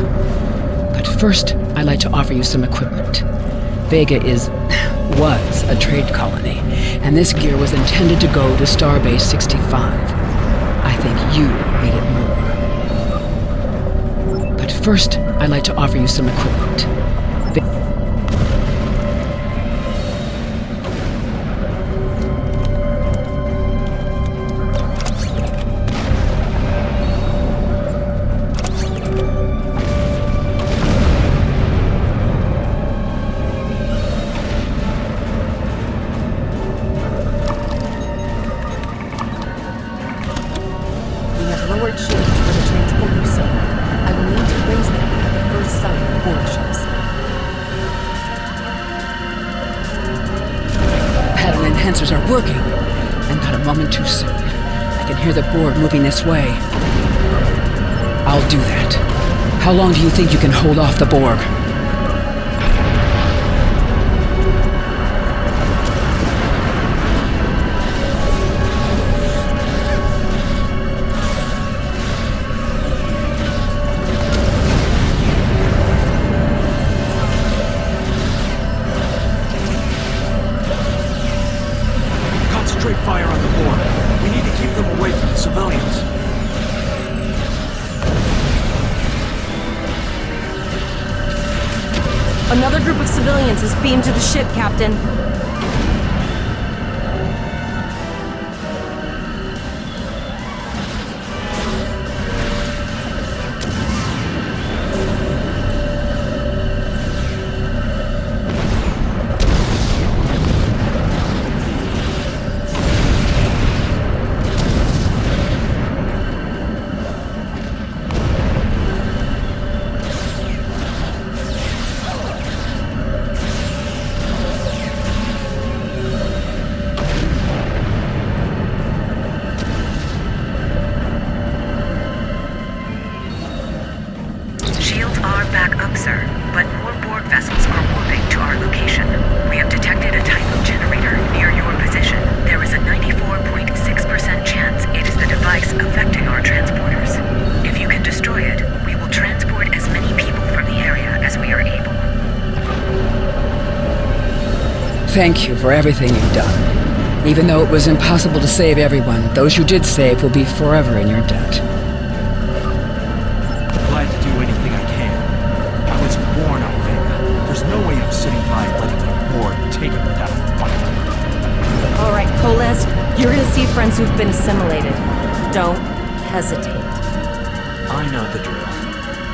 But first, I'd like to offer you some equipment. Vega was a trade colony, and this gear was intended to go to Starbase 65. I think you made it more. But first, I'd like to offer you some equipment. Enhancers are working, and not a moment too soon. I can hear the Borg moving this way. I'll do that. How long do you think you can hold off the Borg? Fire on the Borg. We need to keep them away from the civilians. Another group of civilians is beamed to the ship, Captain. Back up, sir, but more Borg vessels are warping to our location. We have detected a type of generator near your position. There is a 94.6% chance it is the device affecting our transporters. If you can destroy it, we will transport as many people from the area as we are able. Thank you for everything you've done. Even though it was impossible to save everyone, those you did save will be forever in your debt. Glad to do anything I can. I was born on Vega. There's no way I'm sitting by letting the Borg take it without a fight. All right, Coles, you're gonna see friends who've been assimilated. Don't hesitate. I know the drill.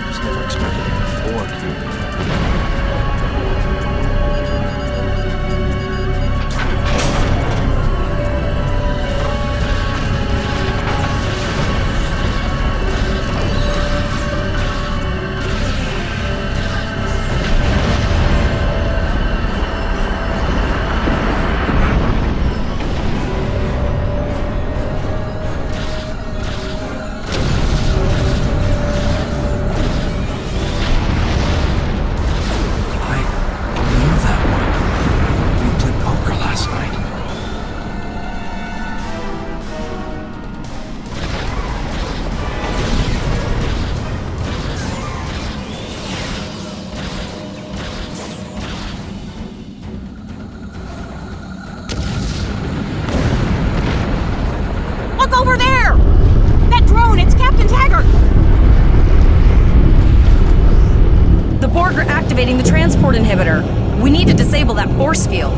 Just never expected any Borg here. Over there! That drone, it's Captain Taggart! The Borg are activating the transport inhibitor. We need to disable that force field.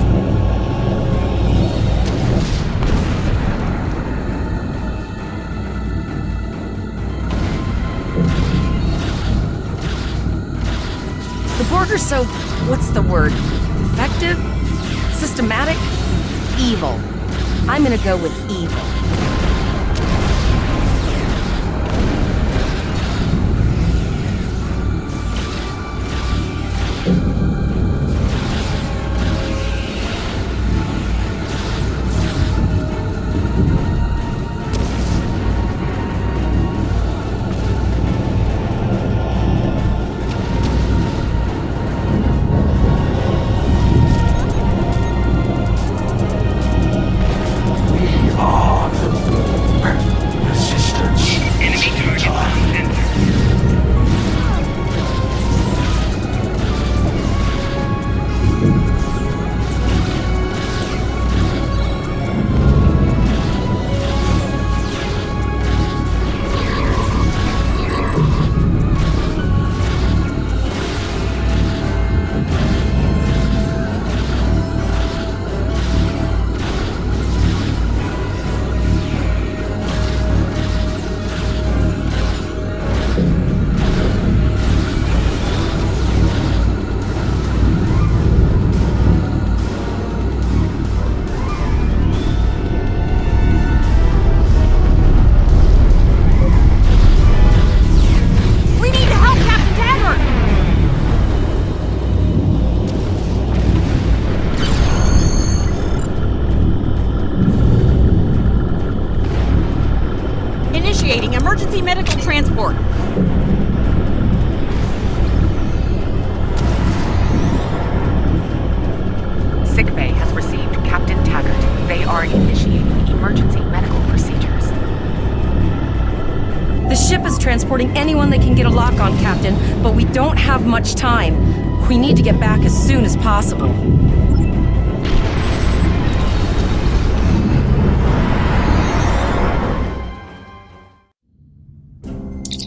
The Borg are so... what's the word? Effective? Systematic? Evil. I'm gonna go with evil. Emergency medical transport. Sickbay has received Captain Taggart. They are initiating emergency medical procedures. The ship is transporting anyone they can get a lock on, Captain, but we don't have much time. We need to get back as soon as possible.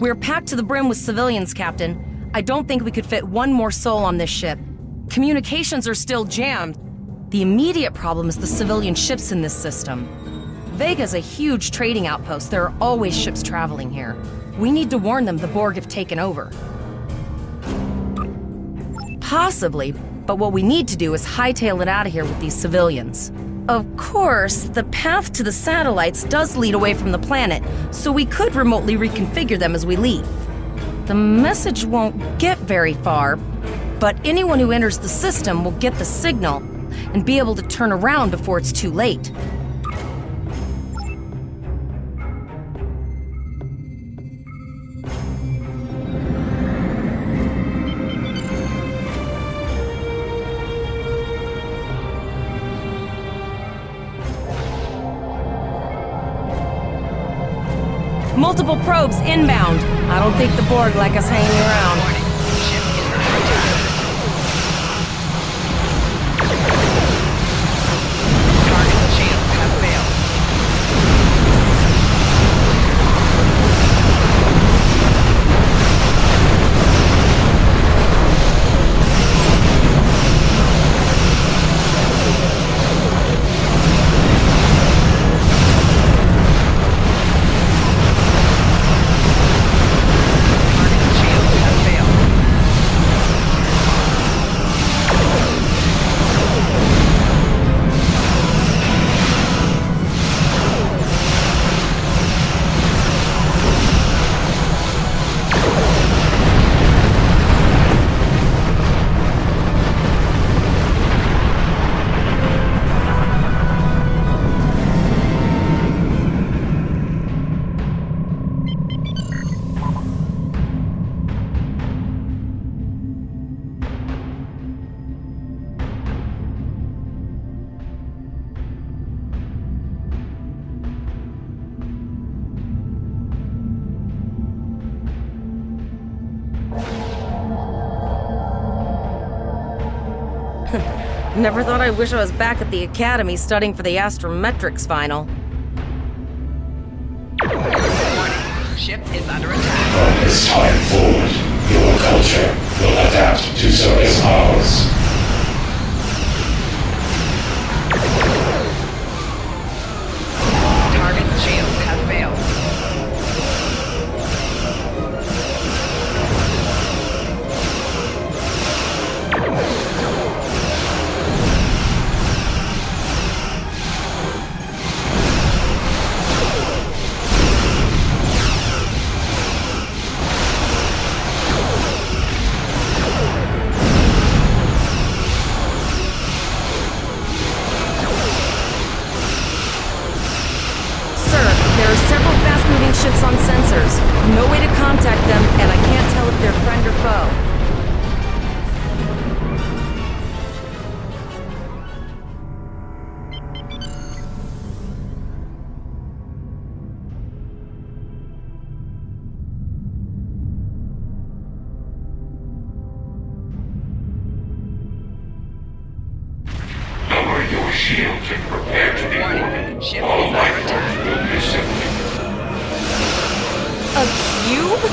We're packed to the brim with civilians, Captain. I don't think we could fit one more soul on this ship. Communications are still jammed. The immediate problem is the civilian ships in this system. Vega's a huge trading outpost. There are always ships traveling here. We need to warn them the Borg have taken over. Possibly, but what we need to do is hightail it out of here with these civilians. Of course, the path to the satellites does lead away from the planet, so we could remotely reconfigure them as we leave. The message won't get very far, but anyone who enters the system will get the signal and be able to turn around before it's too late. Multiple probes inbound. I don't think the Borg like us hanging around. Never thought I'd wish I was back at the Academy studying for the Astrometrics final. Warning. Ship is under attack. From this time forward, your culture will adapt to service ours. they're friend or foe. Lower your shields and prepare to deploy. Ship All is my under attack. forces will be assembling. A cube?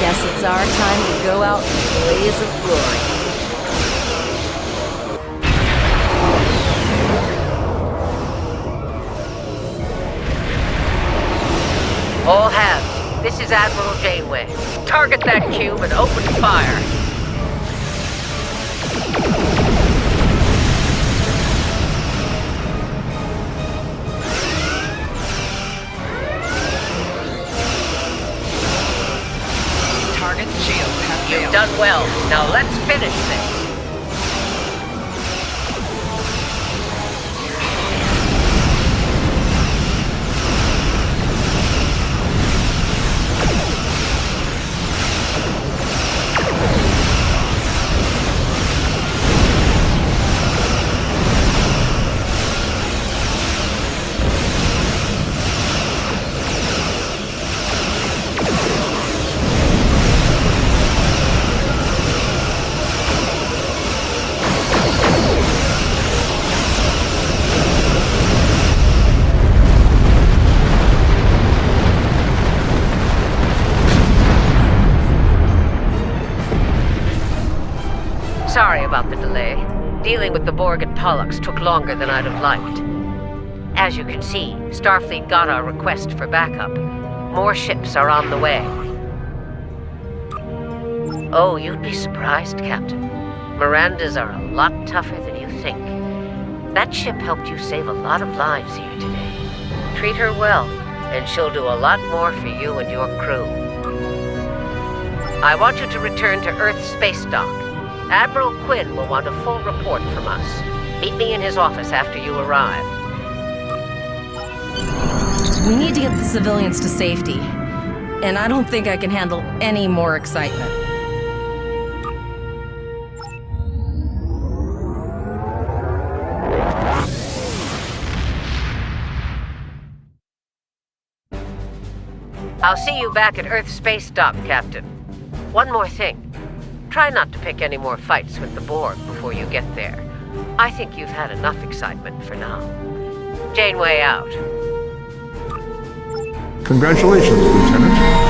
Guess it's our time to go out in a blaze of glory. All hands, this is Admiral Janeway. Target that cube and open fire. Target's shields have You've failed. done well. Now let's finish this. Sorry about the delay. Dealing with the Borg at Pollux took longer than I'd have liked. As you can see, Starfleet got our request for backup. More ships are on the way. Oh, you'd be surprised, Captain. Mirandas are a lot tougher than you think. That ship helped you save a lot of lives here today. Treat her well, and she'll do a lot more for you and your crew. I want you to return to Earth Space Dock. Admiral Quinn will want a full report from us. Meet me in his office after you arrive. We need to get the civilians to safety. And I don't think I can handle any more excitement. I'll see you back at Earth Space Dock, Captain. One more thing. Try not to pick any more fights with the Borg before you get there. I think you've had enough excitement for now. Janeway out. Congratulations, Lieutenant.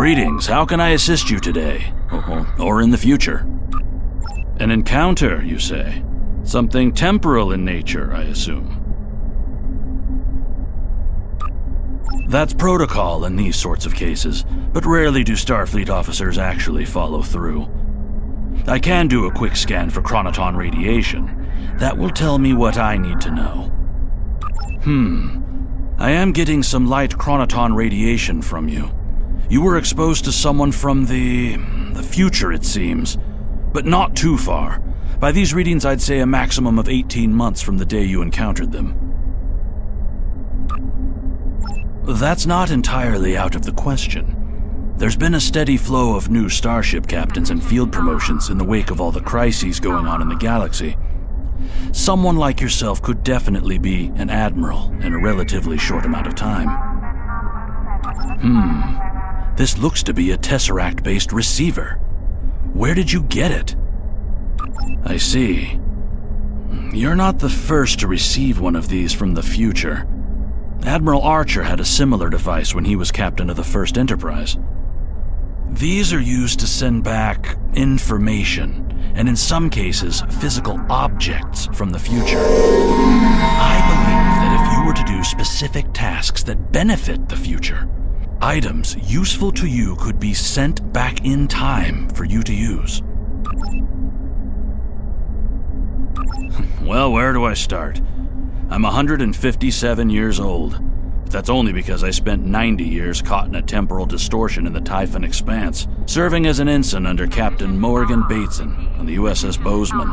Greetings, how can I assist you today? Or in the future? An encounter, you say? Something temporal in nature, I assume. That's protocol in these sorts of cases, but rarely do Starfleet officers actually follow through. I can do a quick scan for chronoton radiation. That will tell me what I need to know. I am getting some light chronoton radiation from you. You were exposed to someone from the future, it seems, but not too far. By these readings, I'd say a maximum of 18 months from the day you encountered them. That's not entirely out of the question. There's been a steady flow of new starship captains and field promotions in the wake of all the crises going on in the galaxy. Someone like yourself could definitely be an admiral in a relatively short amount of time. This looks to be a Tesseract-based receiver. Where did you get it? I see. You're not the first to receive one of these from the future. Admiral Archer had a similar device when he was captain of the First Enterprise. These are used to send back information, and in some cases, physical objects from the future. I believe that if you were to do specific tasks that benefit the future, items useful to you could be sent back in time for you to use. Well, where do I start? I'm 157 years old. But that's only because I spent 90 years caught in a temporal distortion in the Typhon Expanse, serving as an ensign under Captain Morgan Bateson on the USS Bozeman.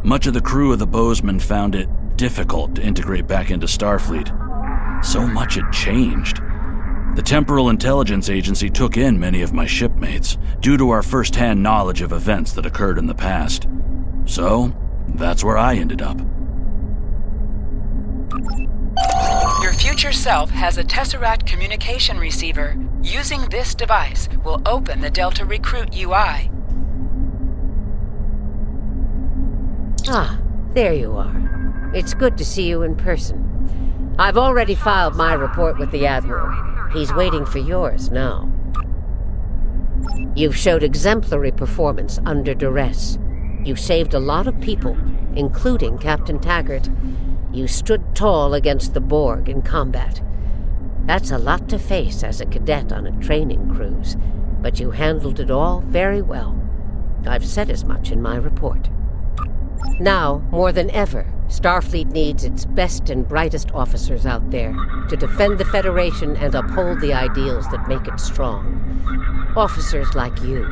Much of the crew of the Bozeman found it difficult to integrate back into Starfleet. So much had changed. The Temporal Intelligence Agency took in many of my shipmates, due to our first-hand knowledge of events that occurred in the past. So, that's where I ended up. Your future self has a Tesseract communication receiver. Using this device will open the Delta Recruit UI. Ah, there you are. It's good to see you in person. I've already filed my report with the Admiral. He's waiting for yours now. You've showed exemplary performance under duress. You saved a lot of people, including Captain Taggart. You stood tall against the Borg in combat. That's a lot to face as a cadet on a training cruise, but you handled it all very well. I've said as much in my report. Now, more than ever, Starfleet needs its best and brightest officers out there to defend the Federation and uphold the ideals that make it strong. Officers like you.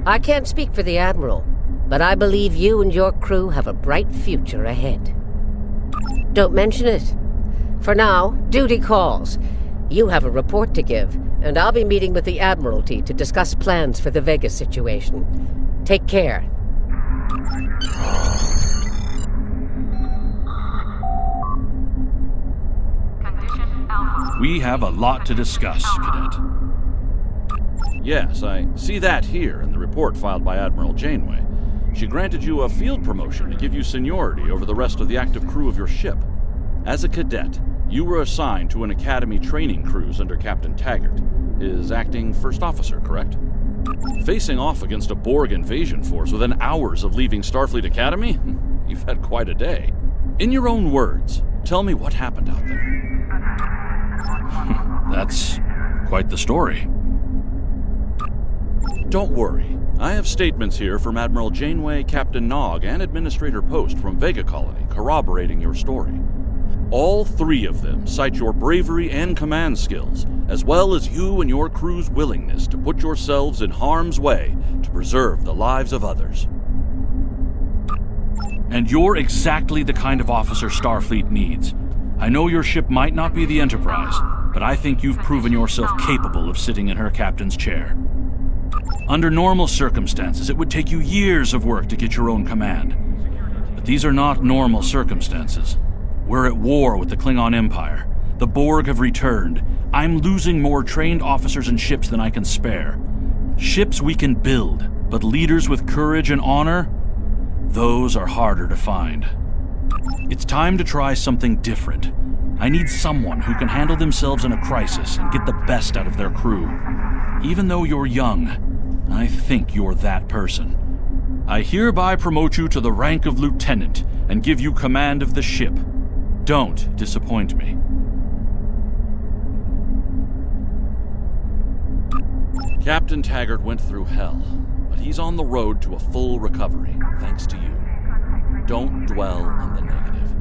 I can't speak for the Admiral, but I believe you and your crew have a bright future ahead. Don't mention it. For now, duty calls. You have a report to give, and I'll be meeting with the Admiralty to discuss plans for the Vega situation. Take care. We have a lot to discuss, Cadet. Yes, I see that here in the report filed by Admiral Janeway. She granted you a field promotion to give you seniority over the rest of the active crew of your ship. As a cadet, you were assigned to an Academy training cruise under Captain Taggart, his acting first officer, correct? Facing off against a Borg invasion force within hours of leaving Starfleet Academy? You've had quite a day. In your own words, tell me what happened out there. That's quite the story. Don't worry. I have statements here from Admiral Janeway, Captain Nog, and Administrator Post from Vega Colony corroborating your story. All three of them cite your bravery and command skills, as well as you and your crew's willingness to put yourselves in harm's way to preserve the lives of others. And you're exactly the kind of officer Starfleet needs. I know your ship might not be the Enterprise, but I think you've proven yourself capable of sitting in her captain's chair. Under normal circumstances, it would take you years of work to get your own command. But these are not normal circumstances. We're at war with the Klingon Empire. The Borg have returned. I'm losing more trained officers and ships than I can spare. Ships we can build, but leaders with courage and honor? Those are harder to find. It's time to try something different. I need someone who can handle themselves in a crisis and get the best out of their crew. Even though you're young, I think you're that person. I hereby promote you to the rank of lieutenant and give you command of the ship. Don't disappoint me. Captain Taggart went through hell, but he's on the road to a full recovery, thanks to you. Don't dwell on the negative.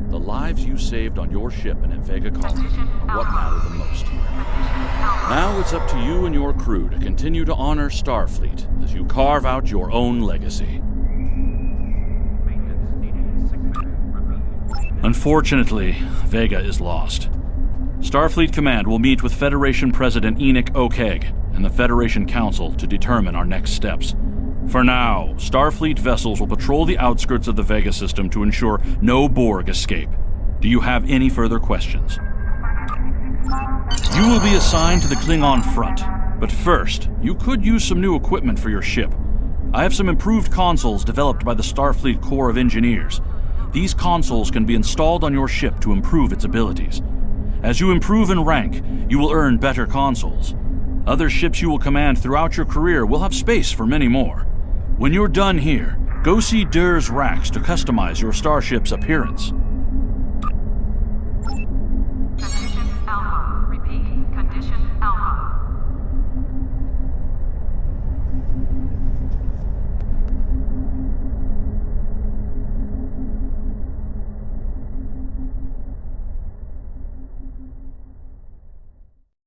The lives you saved on your ship in Vega Colony are what matter the most here. Now it's up to you and your crew to continue to honor Starfleet as you carve out your own legacy. Unfortunately, Vega is lost. Starfleet Command will meet with Federation President Enoch O'Keg and the Federation Council to determine our next steps. For now, Starfleet vessels will patrol the outskirts of the Vega system to ensure no Borg escape. Do you have any further questions? You will be assigned to the Klingon front, but first, you could use some new equipment for your ship. I have some improved consoles developed by the Starfleet Corps of Engineers. These consoles can be installed on your ship to improve its abilities. As you improve in rank, you will earn better consoles. Other ships you will command throughout your career will have space for many more. When you're done here, go see Dur's racks to customize your starship's appearance.